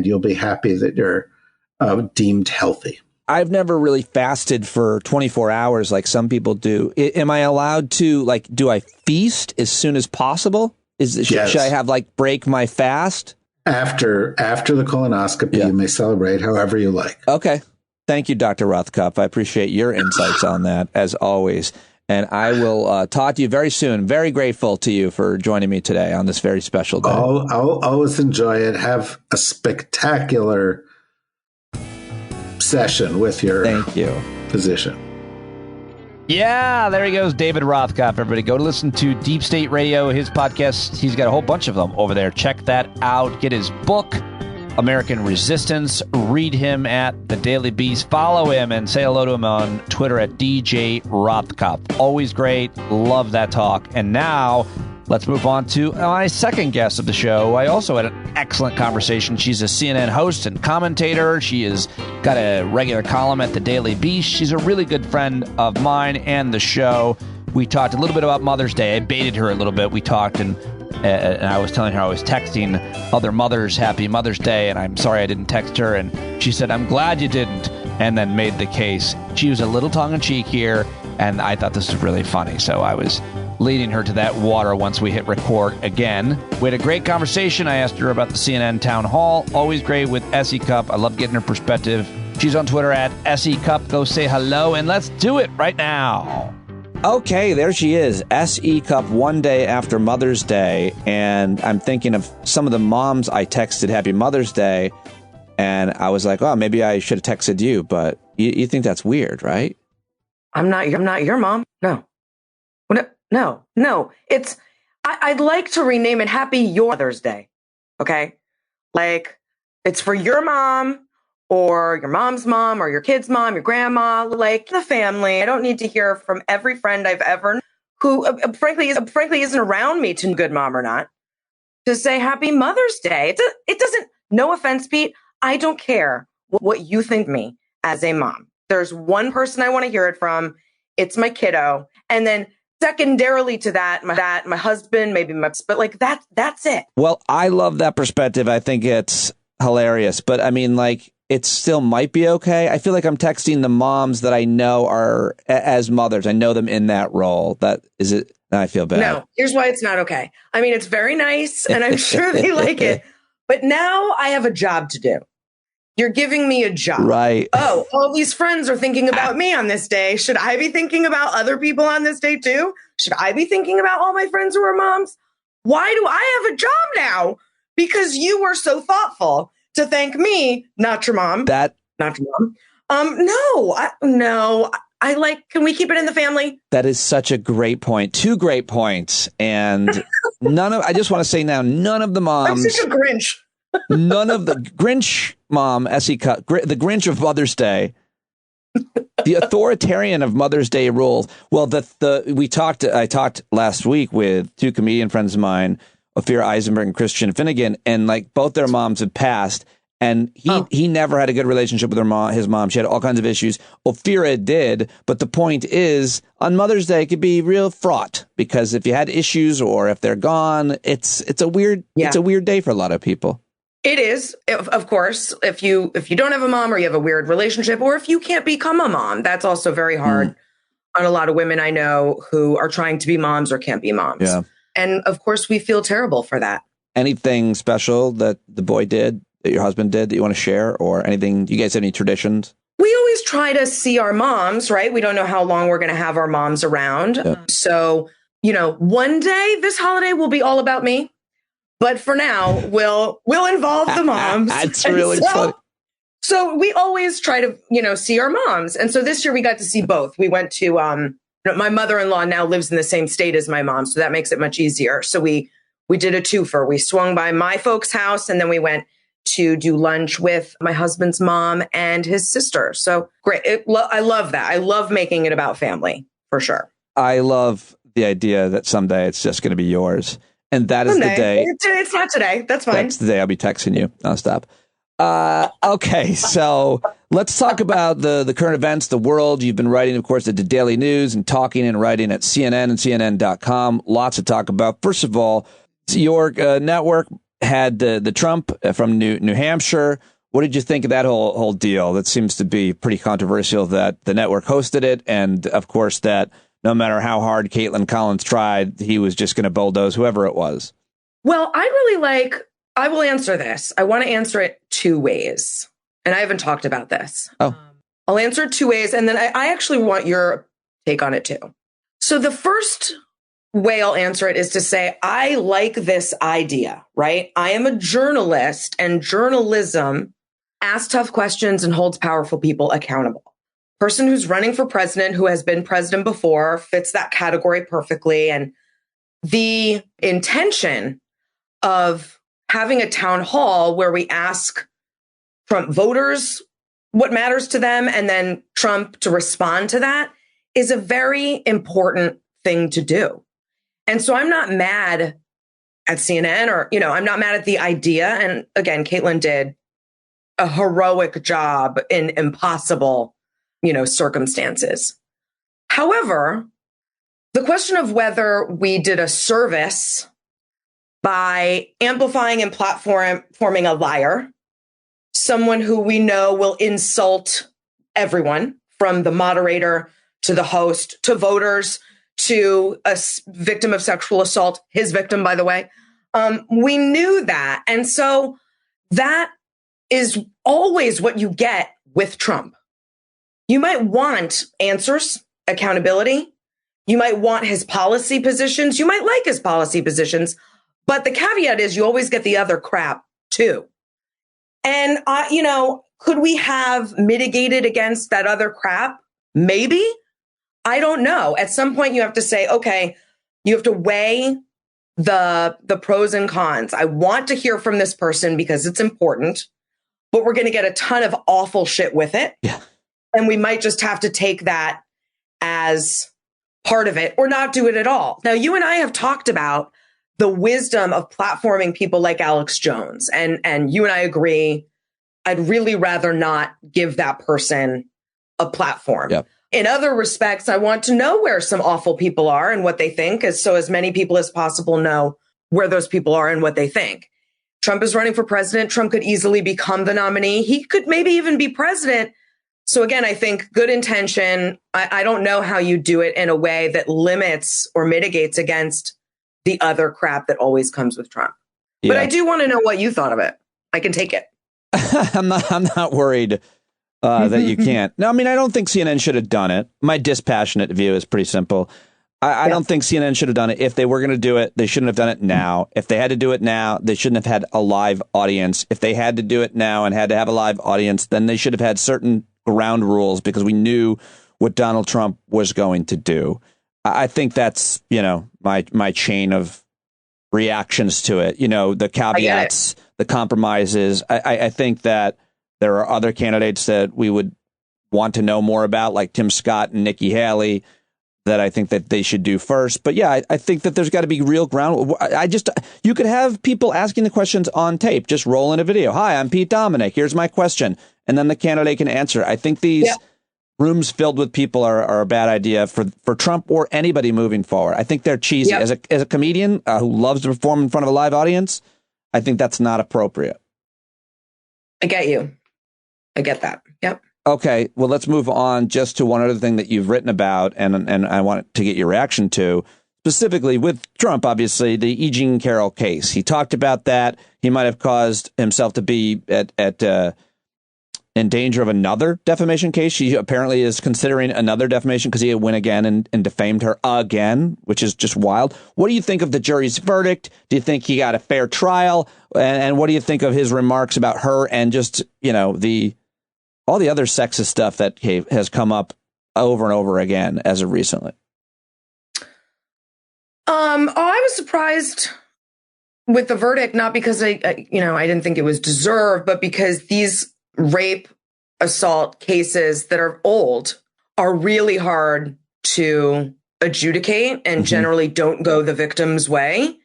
you'll be happy that you're deemed healthy. I've never really fasted for 24 hours like some people do. Am I allowed to, do I feast as soon as possible? Yes. Should I have, break my fast? After the colonoscopy, You may celebrate however you like. Okay. Thank you, Dr. Rothkopf. I appreciate your insights on that, as always. And I will talk to you very soon. Very grateful to you for joining me today on this very special day. I'll always enjoy it. Have a spectacular session with your physician. Yeah, there he goes, David Rothkopf. Everybody go to listen to Deep State Radio, his podcast. He's got a whole bunch of them over there. Check that out. Get his book, American Resistance. Read him at The Daily Beast. Follow him and say hello to him on Twitter at DJ Rothkopf. Always great. Love that talk. And now let's move on to my second guest of the show. I also had an excellent conversation. She's a CNN host and commentator. She has got a regular column at The Daily Beast. She's a really good friend of mine and the show. We talked a little bit about Mother's Day. I baited her a little bit. We talked and I was telling her I was texting other mothers Happy Mother's Day, and I'm sorry I didn't text her. And she said, I'm glad you didn't, and then made the case. She was a little tongue-in-cheek here, and I thought this was really funny. So I was leading her to that water once we hit record again. We had a great conversation. I asked her about the CNN town hall. Always great with S.E. Cupp. I love getting her perspective. She's on Twitter at S.E. Cupp. Go say hello, and let's do it right now. Okay, there she is, S.E. Cupp, one day after Mother's Day, and I'm thinking of some of the moms I texted Happy Mother's Day, and I was like, oh, maybe I should have texted you, but you think that's weird, right? I'm not your mom. No. It's, I'd like to rename it Happy Your Mother's Day, okay? It's for your mom, or your mom's mom, or your kid's mom, your grandma, the family. I don't need to hear from every friend I've ever who, frankly, isn't around me to good mom or not, to say Happy Mother's Day. It doesn't, no offense, Pete, I don't care what you think of me as a mom. There's one person I want to hear it from. It's my kiddo. And then secondarily to that, my husband, maybe but that's it. Well, I love that perspective. I think it's hilarious, but I mean, it still might be okay. I feel like I'm texting the moms that I know are as mothers. I know them in that role. That is it. I feel bad. No, here's why it's not okay. I mean, it's very nice and I'm sure they like it, but now I have a job to do. You're giving me a job. Right. Oh, all these friends are thinking about me on this day. Should I be thinking about other people on this day too? Should I be thinking about all my friends who are moms? why do I have a job now? Because you were so thoughtful to thank me, not your mom. Not your mom. No. I like, can we keep it in the family? That is such a great point. 2 great points. And I just want to say now, none of the moms. I'm such a Grinch. None of the Grinch mom, S.E. Cupp, the Grinch of Mother's Day, the authoritarian of Mother's Day rules. Well, I talked last week with 2 comedian friends of mine, Ophira Eisenberg and Christian Finnegan, and like both their moms had passed. And he never had a good relationship with his mom. She had all kinds of issues. Ophira did. But the point is, on Mother's Day, it could be real fraught because if you had issues or if they're gone, it's a weird day for a lot of people. It is, of course, if you don't have a mom or you have a weird relationship or if you can't become a mom, that's also very hard on a lot of women I know who are trying to be moms or can't be moms. Yeah. And of course, we feel terrible for that. Anything special that the boy did, that your husband did, that you want to share, or anything? You guys have any traditions? We always try to see our moms, right? We don't know how long we're going to have our moms around. Yeah. So, one day this holiday will be all about me. But for now, we'll involve the moms. That's really funny. So we always try to, see our moms. And so this year we got to see both. We went to, my mother-in-law now lives in the same state as my mom. So that makes it much easier. So we did a twofer. We swung by my folks' house and then we went to do lunch with my husband's mom and his sister. So great. I love that. I love making it about family for sure. I love the idea that someday it's just going to be yours. And that is the day. It's not today. That's fine. That's the day I'll be texting you nonstop. Okay, so let's talk about the current events, the world. You've been writing, of course, at the Daily News and talking and writing at CNN and CNN.com. Lots to talk about. First of all, your network had the Trump from New Hampshire. What did you think of that whole deal? That seems to be pretty controversial that the network hosted it. And, of course, that no matter how hard Caitlin Collins tried, he was just going to bulldoze whoever it was. Well, I will answer this. I want to answer it 2 ways. And I haven't talked about this. Oh. I'll answer it 2 ways. And then I actually want your take on it too. So the first way I'll answer it is to say, I like this idea, right? I am a journalist and journalism asks tough questions and holds powerful people accountable. Person who's running for president, who has been president before, fits that category perfectly. And the intention of having a town hall where we ask Trump voters what matters to them and then Trump to respond to that is a very important thing to do. And so I'm not mad at CNN or, I'm not mad at the idea. And again, Caitlin did a heroic job in impossible circumstances. However, the question of whether we did a service by amplifying and platforming a liar, someone who we know will insult everyone from the moderator to the host to voters to a victim of sexual assault, his victim, by the way. We knew that. And so that is always what you get with Trump. You might want answers, accountability. You might want his policy positions. You might like his policy positions. But the caveat is you always get the other crap too. And, could we have mitigated against that other crap? Maybe. I don't know. At some point you have to say, okay, you have to weigh the pros and cons. I want to hear from this person because it's important, but we're going to get a ton of awful shit with it. Yeah. And we might just have to take that as part of it or not do it at all. Now, you and I have talked about the wisdom of platforming people like Alex Jones. And you and I agree, I'd really rather not give that person a platform. Yep. In other respects, I want to know where some awful people are and what they think, so as many people as possible know where those people are and what they think. Trump is running for president. Trump could easily become the nominee. He could maybe even be president. So again, I think good intention. I don't know how you do it in a way that limits or mitigates against the other crap that always comes with Trump. Yeah. But I do want to know what you thought of it. I can take it. I'm not worried that you can't. No, I mean, I don't think CNN should have done it. My dispassionate view is pretty simple. I don't think CNN should have done it. If they were going to do it, they shouldn't have done it now. If they had to do it now, they shouldn't have had a live audience. If they had to do it now and had to have a live audience, then they should have had certain ground rules because we knew what Donald Trump was going to do. I think that's, my chain of reactions to it. The caveats, the compromises. I think that there are other candidates that we would want to know more about, like Tim Scott and Nikki Haley, that I think that they should do first. But yeah, I think that there's got to be real ground. You could have people asking the questions on tape, just roll in a video. Hi, I'm Pete Dominick. Here's my question. And then the candidate can answer. I think these rooms filled with people are a bad idea for Trump or anybody moving forward. I think they're cheesy. As a comedian who loves to perform in front of a live audience, I think that's not appropriate. I get you. I get that. Yep. Okay, well, let's move on just to one other thing that you've written about, and I want to get your reaction to, specifically with Trump, obviously, the E. Jean Carroll case. He talked about that. He might have caused himself to be in danger of another defamation case. She apparently is considering another defamation because he went again and defamed her again, which is just wild. What do you think of the jury's verdict? Do you think he got a fair trial? And what do you think of his remarks about her and just, all the other sexist stuff that has come up over and over again as of recently? I was surprised with the verdict, not because I didn't think it was deserved, but because these rape assault cases that are old are really hard to adjudicate and generally don't go the victim's way.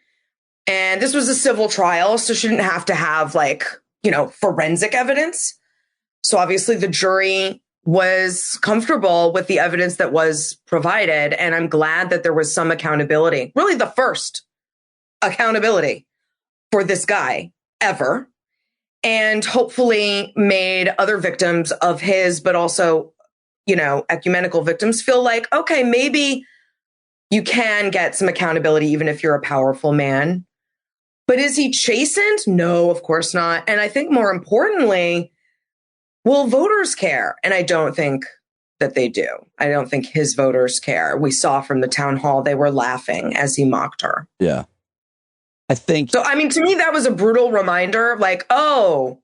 And this was a civil trial, so she didn't have to have forensic evidence. So obviously the jury was comfortable with the evidence that was provided. And I'm glad that there was some accountability, really the first accountability for this guy ever. And hopefully made other victims of his, but also, ecumenical victims feel like, okay, maybe you can get some accountability even if you're a powerful man. But is he chastened? No, of course not. And I think more importantly, will voters care? And I don't think that they do. I don't think his voters care. We saw from the town hall, they were laughing as he mocked her. Yeah. I think so. I mean, to me, that was a brutal reminder of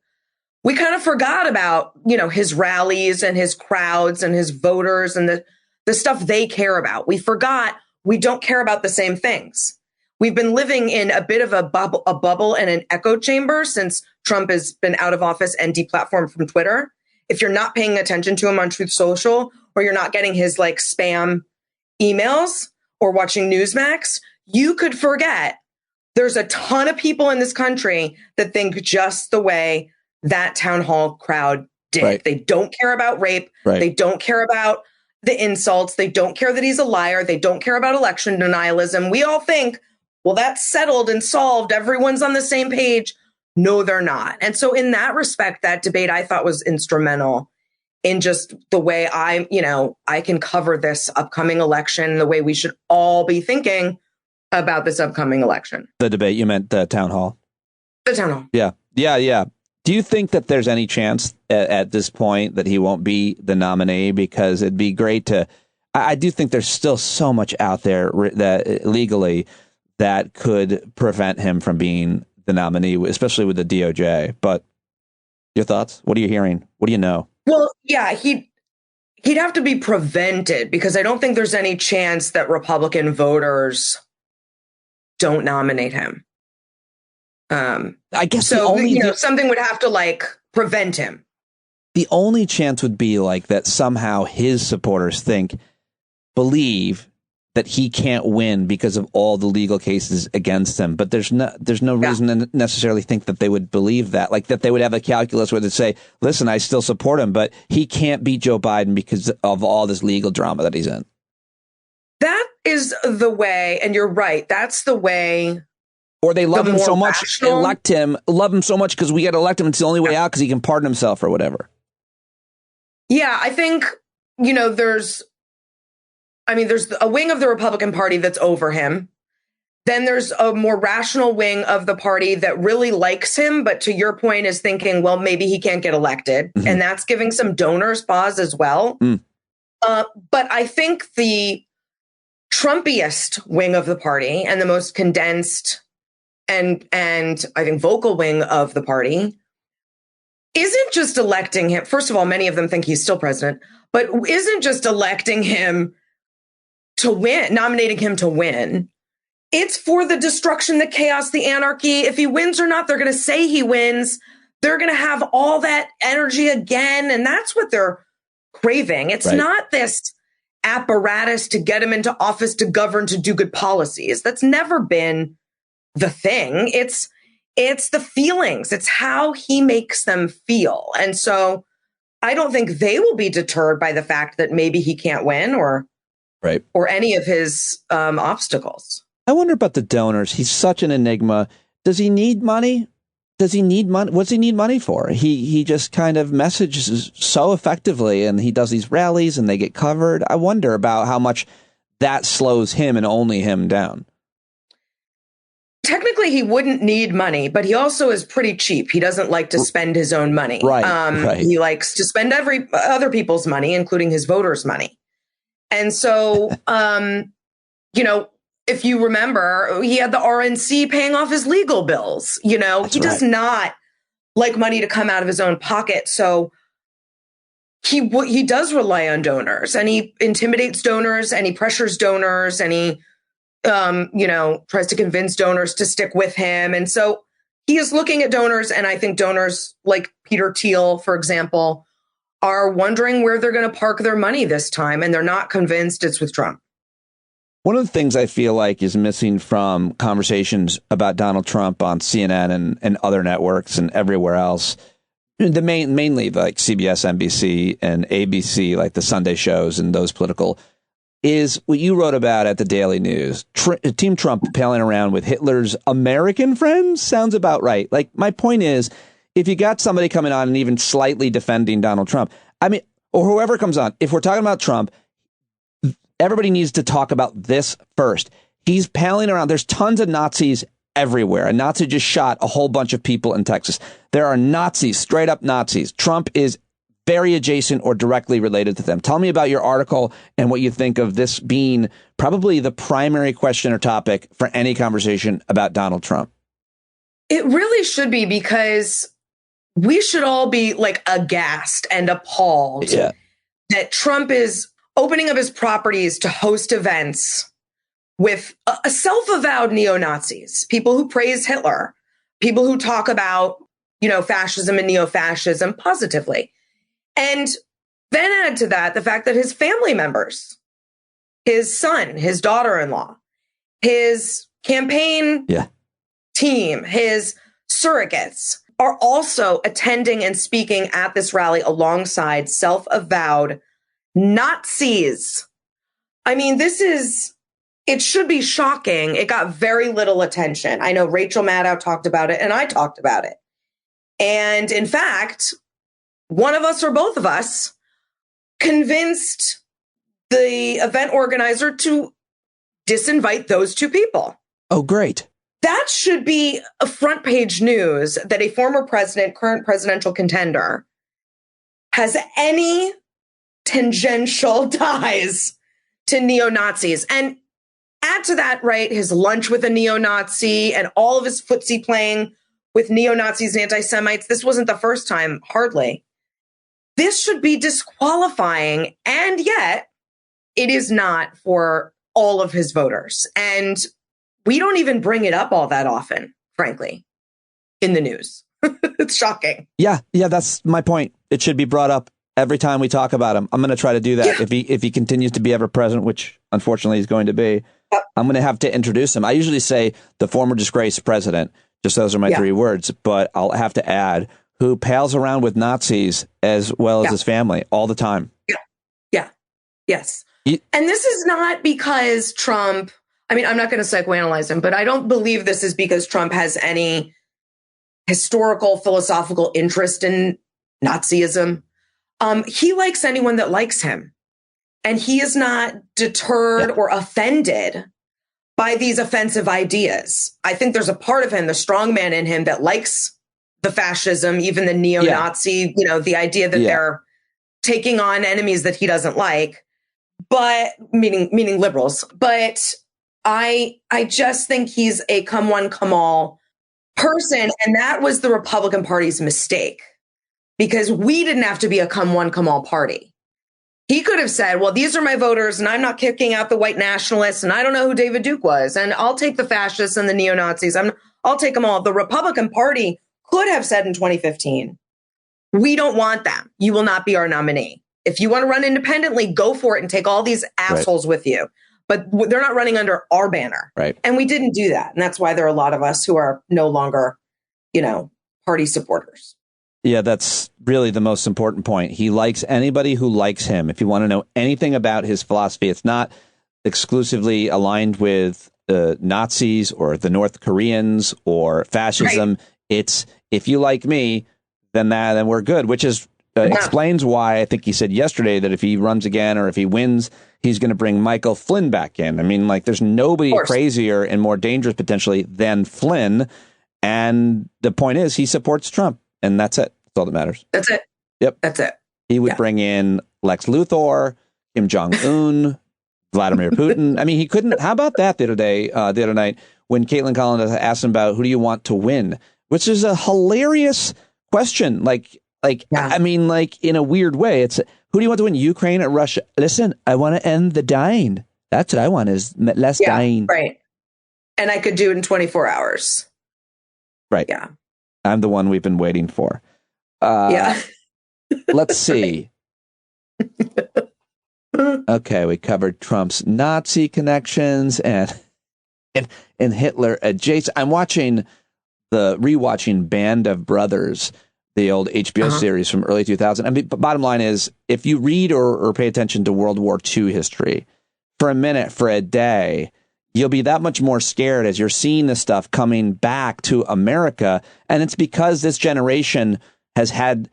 we kind of forgot about, his rallies and his crowds and his voters and the stuff they care about. We forgot we don't care about the same things. We've been living in a bit of a bubble and an echo chamber since Trump has been out of office and deplatformed from Twitter. If you're not paying attention to him on Truth Social, or you're not getting his spam emails or watching Newsmax, you could forget there's a ton of people in this country that think just the way that town hall crowd did. Right. They don't care about rape. Right. They don't care about the insults. They don't care that he's a liar. They don't care about election denialism. We all think, well, that's settled and solved. Everyone's on the same page. No, they're not. And so in that respect, that debate I thought was instrumental in just the way I can cover this upcoming election, the way we should all be thinking about this upcoming election. The debate, you meant the town hall? The town hall. Yeah. Do you think that there's any chance at this point that he won't be the nominee? Because it'd be great to, I do think there's still so much out there that legally that could prevent him from being the nominee, especially with the DOJ. But your thoughts? What are you hearing? What do you know? Well, yeah, he'd have to be prevented because I don't think there's any chance that Republican voters don't nominate him. I guess so. Something would have to prevent him. The only chance would be that somehow his supporters believe that he can't win because of all the legal cases against him. But there's no reason to necessarily think that they would believe that, that they would have a calculus where they say, listen, I still support him, but he can't beat Joe Biden because of all this legal drama that he's in. That is the way. And you're right. That's the way. Or they love him so much, love him so much because we got to elect him. It's the only way out because he can pardon himself or whatever. Yeah, I think, there's a wing of the Republican Party that's over him. Then there's a more rational wing of the party that really likes him, but to your point is thinking, well, maybe he can't get elected. Mm-hmm. And that's giving some donors pause as well. But I think the Trumpiest wing of the party and the most condensed and I think vocal wing of the party isn't just electing him. First of all, many of them think he's still president, but isn't just electing him to win, nominating him to win. It's for the destruction, the chaos, the anarchy. If he wins or not, they're going to say he wins. They're going to have all that energy again. And that's what they're craving. It's not this apparatus to get him into office, to govern, to do good policies. That's never been the thing. It's the feelings. It's how he makes them feel. And so I don't think they will be deterred by the fact that maybe he can't win or any of his obstacles. I wonder about the donors. He's such an enigma. Does he need money? Does he need money? What's he need money for? He just kind of messages so effectively, and he does these rallies and they get covered. I wonder about how much that slows him and only him down. Technically, he wouldn't need money, but he also is pretty cheap. He doesn't like to spend his own money. Right. He likes to spend other people's money, including his voters' money. And so, if you remember, he had the RNC paying off his legal bills. He does not like money to come out of his own pocket. So he does rely on donors, and he intimidates donors, and he pressures donors, and he tries to convince donors to stick with him. And so he is looking at donors. And I think donors like Peter Thiel, for example, are wondering where they're going to park their money this time. And they're not convinced it's with Trump. One of the things I feel like is missing from conversations about Donald Trump on CNN and other networks and everywhere else, mainly like CBS, NBC, and ABC, like the Sunday shows and those political, is what you wrote about at the Daily News. Team Trump palling around with Hitler's American friends sounds about right. Like, my point is, if you got somebody coming on and even slightly defending Donald Trump, or whoever comes on, if we're talking about Trump, everybody needs to talk about this first. He's palling around. There's tons of Nazis everywhere. A Nazi just shot a whole bunch of people in Texas. There are Nazis, straight up Nazis. Trump is very adjacent or directly related to them. Tell me about your article and what you think of this being probably the primary question or topic for any conversation about Donald Trump. It really should be, because we should all be like aghast and appalled that Trump is opening up his properties to host events with a self-avowed neo-Nazis, people who praise Hitler, people who talk about, fascism and neo-fascism positively. And then add to that the fact that his family members, his son, his daughter-in-law, his campaign team, his surrogates are also attending and speaking at this rally alongside self-avowed Nazis. It should be shocking. It got very little attention. I know Rachel Maddow talked about it and I talked about it. And in fact, one of us or both of us convinced the event organizer to disinvite those two people. Oh, great. That should be a front page news that a former president, current presidential contender, has any tangential ties to neo-Nazis. And add to that, his lunch with a neo-Nazi and all of his footsie playing with neo-Nazis and anti-Semites. This wasn't the first time, hardly. This should be disqualifying, and yet it is not for all of his voters. And we don't even bring it up all that often, frankly, in the news. It's shocking. Yeah, that's my point. It should be brought up every time we talk about him. I'm going to try to do that. If he continues to be ever present, which unfortunately he's going to be. I'm going to have to introduce him. I usually say the former disgraced president. Just those are my three words, but I'll have to add who pals around with Nazis as well as his family all the time. Yes. And this is not because Trump, I'm not going to psychoanalyze him, but I don't believe this is because Trump has any historical, philosophical interest in Nazism. He likes anyone that likes him. And he is not deterred or offended by these offensive ideas. I think there's a part of him, the strongman in him, that likes the fascism, even the neo-Nazi, the idea that they're taking on enemies that he doesn't like. but meaning liberals. But I just think he's a come one, come all person. And that was the Republican Party's mistake, because we didn't have to be a come one, come all party. He could have said, well, these are my voters and I'm not kicking out the white nationalists and I don't know who David Duke was. And I'll take the fascists and the neo-Nazis. I'll take them all. The Republican Party could have said in 2015, we don't want them. You will not be our nominee. If you want to run independently, go for it and take all these assholes with you. But they're not running under our banner. Right. And we didn't do that. And that's why there are a lot of us who are no longer, party supporters. Yeah, that's really the most important point. He likes anybody who likes him. If you want to know anything about his philosophy, it's not exclusively aligned with Nazis or the North Koreans or fascism. Right. It's, if you like me, then we're good, which is explains why I think he said yesterday that if he runs again or if he wins, he's going to bring Michael Flynn back in. I mean, like, there's nobody crazier and more dangerous potentially than Flynn. And the point is, he supports Trump, and that's it. That's all that matters. That's it. Yep. That's it. He would bring in Lex Luthor, Kim Jong-un, Vladimir Putin. I mean, he couldn't. How about that the other night, when Caitlin Collins asked him about who do you want to win, which is a hilarious question. I mean, like, in a weird way, it's who do you want to win, Ukraine or Russia? Listen, I want to end the dying. That's what I want, is less dying. Right. And I could do it in 24 hours. Right. Yeah. I'm the one we've been waiting for. Let's see. Okay, we covered Trump's Nazi connections and Hitler adjacent. I'm rewatching Band of Brothers, the old HBO series from early 2000. I mean, bottom line is, if you read or pay attention to World War II history for a minute, for a day, you'll be that much more scared as you're seeing this stuff coming back to America. And it's because this generation has had,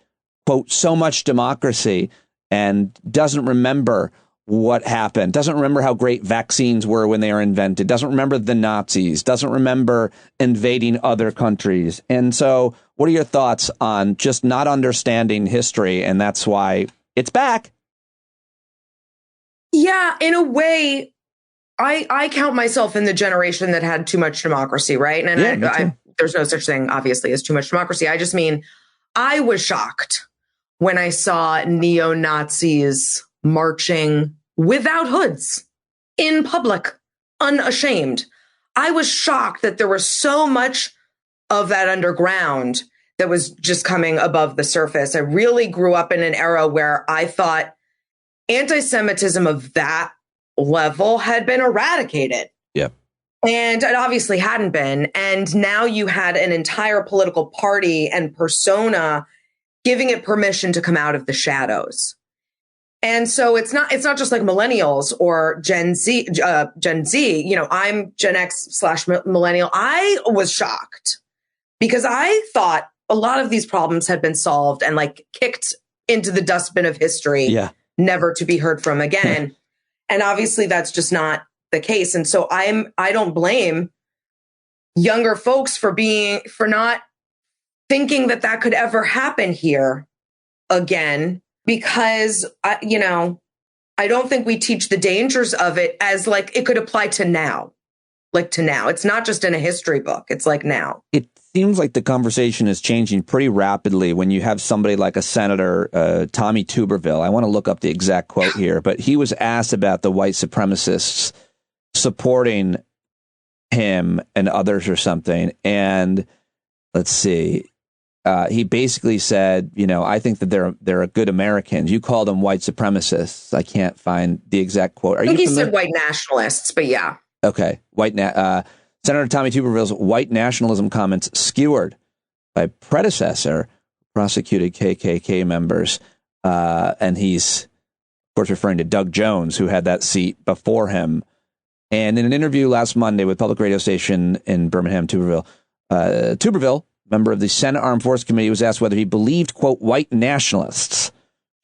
quote, so much democracy and doesn't remember what happened, doesn't remember how great vaccines were when they were invented, doesn't remember the Nazis, doesn't remember invading other countries. And so what are your thoughts on just not understanding history? And that's why it's back. Yeah, in a way, I count myself in the generation that had too much democracy, right? And there's no such thing, obviously, as too much democracy. I just mean, I was shocked when I saw neo-Nazis marching without hoods in public, unashamed. I was shocked that there was so much of that underground that was just coming above the surface. I really grew up in an era where I thought anti-Semitism of that level had been eradicated. Yeah. And it obviously hadn't been. And now you had an entire political party and persona giving it permission to come out of the shadows. And so it's not just like millennials or Gen Z. I'm Gen X/millennial. I was shocked because I thought a lot of these problems had been solved and like kicked into the dustbin of history, never to be heard from again. And obviously that's just not the case. And so I don't blame younger folks for not thinking that could ever happen here again, because I don't think we teach the dangers of it as like it could apply to now. It's not just in a history book. It's like now. It seems like the conversation is changing pretty rapidly when you have somebody like a Senator, Tommy Tuberville. I want to look up the exact quote here, but he was asked about the white supremacists supporting him and others or something. And let's see. He basically said, I think that they're good Americans. You call them white supremacists. I can't find the exact quote. I think he said white nationalists, but yeah. Okay. Senator Tommy Tuberville's white nationalism comments skewered by predecessor prosecuted KKK members. And he's, of course, referring to Doug Jones, who had that seat before him. And in an interview last Monday with public radio station in Birmingham, Tuberville, member of the Senate Armed Forces Committee, was asked whether he believed, quote, white nationalists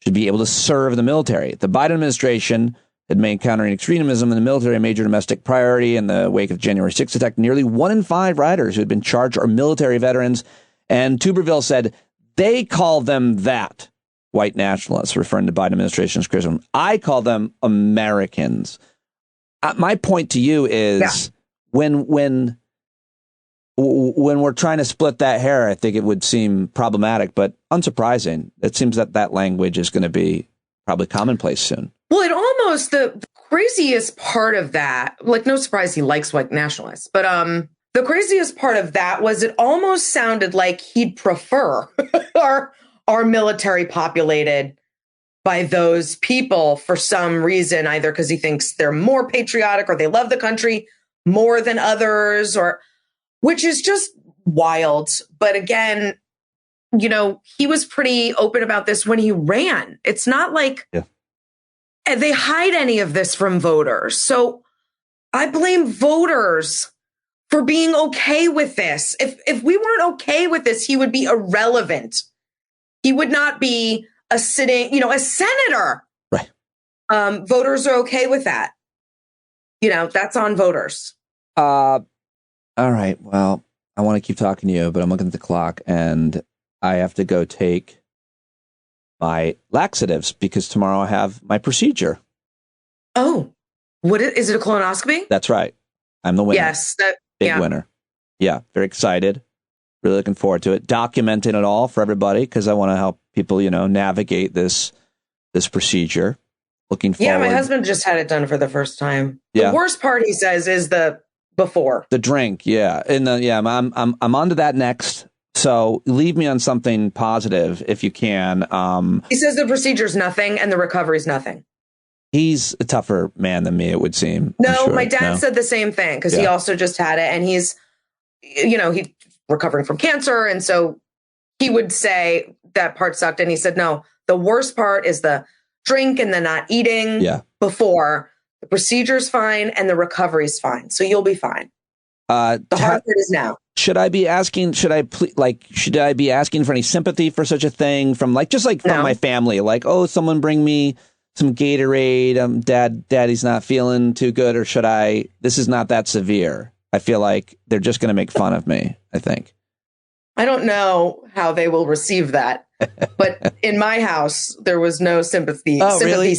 should be able to serve the military. The Biden administration had made countering extremism in the military a major domestic priority in the wake of January 6th attack. Nearly 1 in 5 riders who had been charged are military veterans. And Tuberville said they call them that. white nationalists, referring to Biden administration's criticism. I call them Americans. My point to you is when we're trying to split that hair, I think it would seem problematic, but unsurprising. It seems that language is going to be probably commonplace soon. Well, it almost, the craziest part of that, like, no surprise he likes white nationalists, but the craziest part of that was it almost sounded like he'd prefer our military populated by those people for some reason, either because he thinks they're more patriotic or they love the country more than others, or which is just wild. But again, you know, he was pretty open about this when he ran. It's not like they hide any of this from voters. So I blame voters for being okay with this. If we weren't okay with this, he would be irrelevant. He would not be a senator. Right. Voters are okay with that. You know, that's on voters. All right. Well, I want to keep talking to you, but I'm looking at the clock and I have to go take my laxatives because tomorrow I have my procedure. Oh, is it a colonoscopy? That's right. I'm the winner. Yes. Big winner. Yeah. Very excited. Really looking forward to it. Documenting it all for everybody because I want to help people, you know, navigate this procedure. Looking forward. Yeah, my husband just had it done for the first time. The worst part, he says, is the before. The drink, yeah. And I'm on to that next. So leave me on something positive if you can. He says the procedure's nothing and the recovery's nothing. He's a tougher man than me, it would seem. No, sure. My dad said the same thing because he also just had it and he's, you know, he's recovering from cancer. And so he would say that part sucked. And he said, no, the worst part is the drink and the not eating before. The procedure's fine and the recovery's fine. So you'll be fine. The hard part is now. Should I be asking for any sympathy for such a thing from from my family? Like, oh, someone bring me some Gatorade. Daddy's not feeling too good. Or should I, this is not that severe. I feel like they're just going to make fun of me, I think. I don't know how they will receive that. But in my house, there was no sympathy. Oh, really?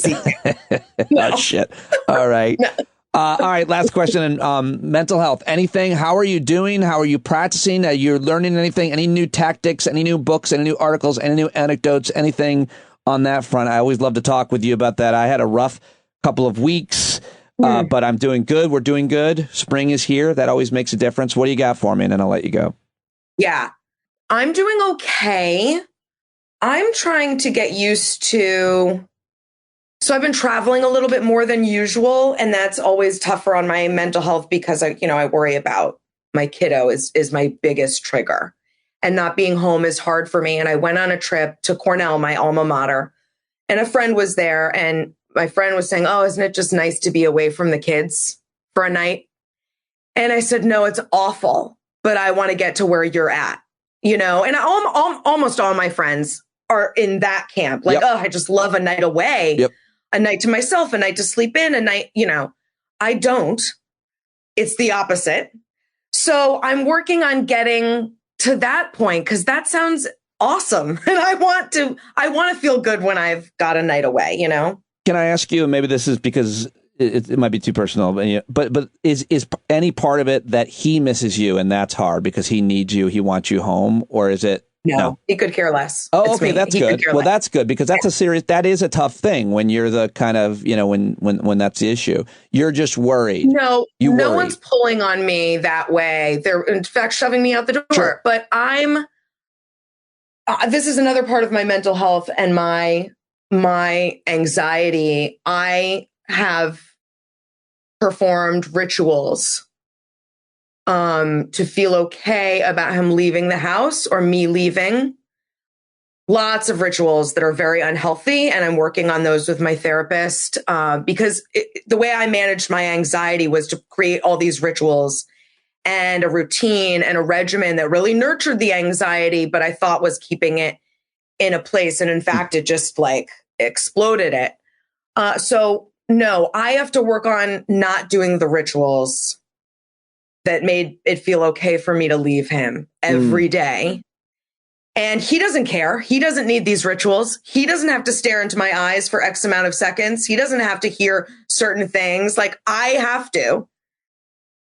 No. Oh, shit. All right. No. All right. Last question. Mental health. Anything? How are you doing? How are you practicing? Are you learning anything? Any new tactics? Any new books? Any new articles? Any new anecdotes? Anything on that front? I always love to talk with you about that. I had a rough couple of weeks, but I'm doing good. We're doing good. Spring is here. That always makes a difference. What do you got for me? And then I'll let you go. Yeah, I'm doing okay. I'm trying to get used to. So I've been traveling a little bit more than usual, and that's always tougher on my mental health because I worry about my kiddo is my biggest trigger, and not being home is hard for me. And I went on a trip to Cornell, my alma mater, and a friend was there, and my friend was saying, "Oh, isn't it just nice to be away from the kids for a night?" And I said, "No, it's awful, but I want to get to where you're at, you know." And almost all my friends are in that camp, like, "Oh, I just love a night away." Yep. A night to myself, a night to sleep in, a night, I don't. It's the opposite. So I'm working on getting to that point because that sounds awesome. And I want to feel good when I've got a night away, Can I ask you, and maybe this is because it might be too personal, but is any part of it that he misses you and that's hard because he needs you, he wants you home, or is it? No, he could care less. Oh, okay, that's good. Well, that's good because that is a tough thing when you're the kind of, when that's the issue. You're just worried. No one's pulling on me that way. They're in fact shoving me out the door. Sure. But this is another part of my mental health and my anxiety. I have performed rituals to feel okay about him leaving the house or me leaving. Lots of rituals that are very unhealthy. And I'm working on those with my therapist because the way I managed my anxiety was to create all these rituals and a routine and a regimen that really nurtured the anxiety, but I thought was keeping it in a place. And in fact, it just exploded it. So no, I have to work on not doing the rituals that made it feel okay for me to leave him every day. And he doesn't care. He doesn't need these rituals. He doesn't have to stare into my eyes for X amount of seconds. He doesn't have to hear certain things like I have to.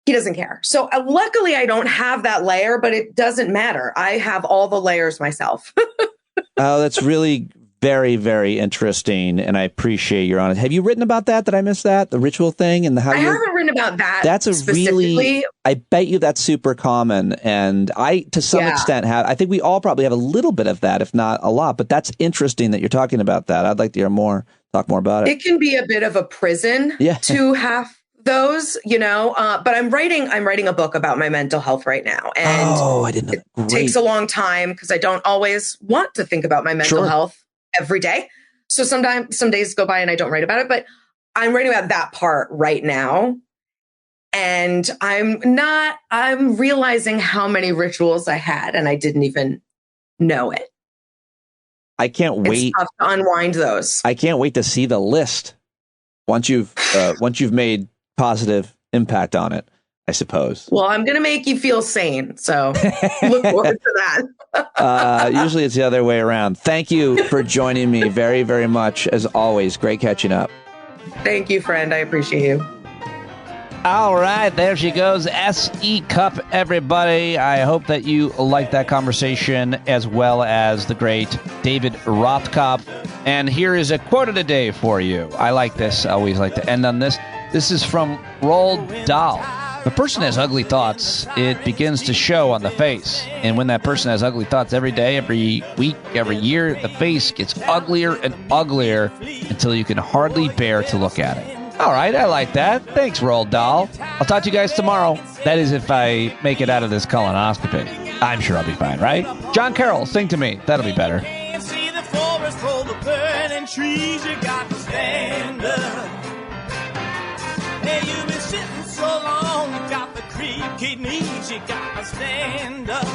He doesn't care. So luckily I don't have that layer, but it doesn't matter. I have all the layers myself. Oh, that's really very, very interesting, and I appreciate your honesty. Have you written about that? Did I miss that? The ritual thing and how I haven't written about that. That's a really, I bet you that's super common, and I, to some extent, have. I think we all probably have a little bit of that, if not a lot. But that's interesting that you're talking about that. I'd like to hear more. Talk more about it. It can be a bit of a prison to have those, but I'm writing a book about my mental health right now. And I didn't know. It takes a long time because I don't always want to think about my mental health every day. So sometimes some days go by and I don't write about it, but I'm writing about that part right now. And I'm realizing how many rituals I had and I didn't even know it. I can't wait. It's tough to unwind those. I can't wait to see the list once you've made positive impact on it, I suppose. Well, I'm going to make you feel sane. So look forward to that. Usually it's the other way around. Thank you for joining me very, very much. As always, great catching up. Thank you, friend. I appreciate you. All right, there she goes. S.E. Cupp, everybody. I hope that you liked that conversation as well as the great David Rothkopf. And here is a quote of the day for you. I like this. I always like to end on this. This is from Roald Dahl. If a person has ugly thoughts, it begins to show on the face. And when that person has ugly thoughts every day, every week, every year, the face gets uglier and uglier until you can hardly bear to look at it. All right, I like that. Thanks, Roald Dahl. I'll talk to you guys tomorrow. That is if I make it out of this colonoscopy. I'm sure I'll be fine, right? John Carroll, sing to me. That'll be better. See the forest full of burning trees, you got to stand up. Hey, you've been sitting so long, you got the creaky knees, you got to stand up.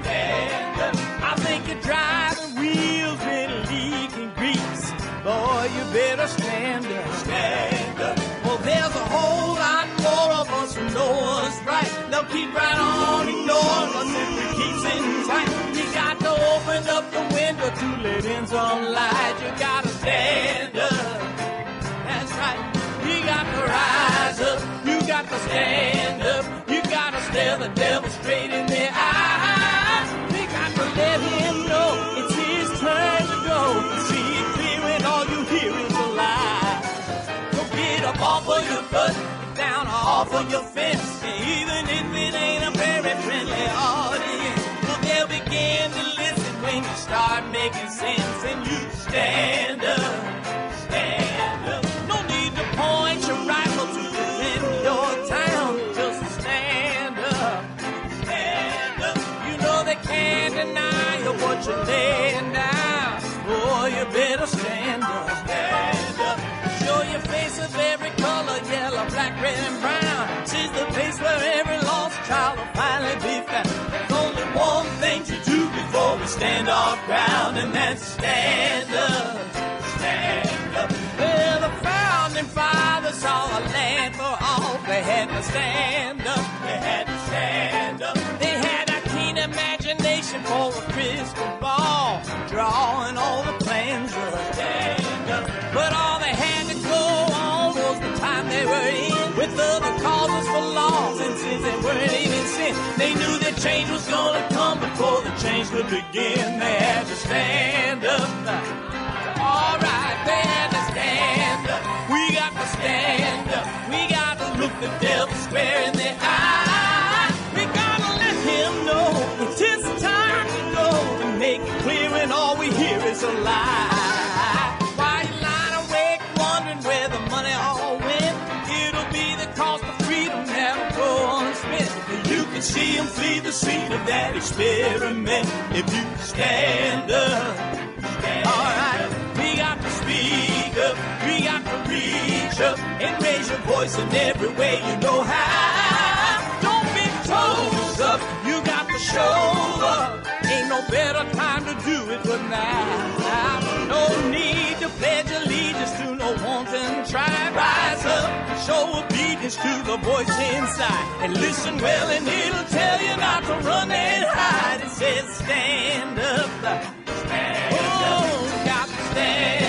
Stand up. I think you're driving wheels with leaking grease. Boy, you better stand up. Stand up. Well, there's a whole lot more of us who know what's right. They'll keep right on ignoring us if we keep sitting tight. You got to open up the window to let in some light. You got to stand up. That's right. You got to rise up. You got to stand up. You got to stare the devil straight in the eye. You got to let him know it's his turn to go. See it clear when all you hear is a lie. So get up off of your butt, get down off of your fence. And even if it ain't a very friendly audience, well, they'll begin to listen when you start making sense. And you stand up. Stand up. No need to point your rifle to defend your town. Just stand up. Stand up. You know they can't deny you what you're laying down. Boy, you better stand up. Stand up. Show your face of every color, yellow, black, red, and brown. She's the place where every lost child will finally be found. There's only one thing to do before we stand our ground, and that's stand up. Stand up. Well, the founding fathers saw a land for all. They had to stand up. They had to stand up. They had a keen imagination for a crystal ball, drawing all the plans of a stand up. But all they had to go on was the time they were in, with other causes for laws, and since they weren't even sin, they knew that change was gonna come before the change could begin. They had to stand up. All right, they had to stand up. We got to stand up. We got to look the devil square in the eye. We got to let him know it's his time to go, and make it clear when all we hear is a lie. Why you lying awake wondering where the money all went? It'll be the cost of freedom that'll go unspent. You can see him flee the scene of that experiment if you stand up. All right. We got to speak up, we got to reach up, and raise your voice in every way you know how. Don't be toes up, you got to show up. Ain't no better time to do it but now. No need to pledge allegiance to no wanton tribe. Rise up, show obedience darkness to the voice inside. And listen well and it'll tell you not to run and hide. It says stand up, got to stand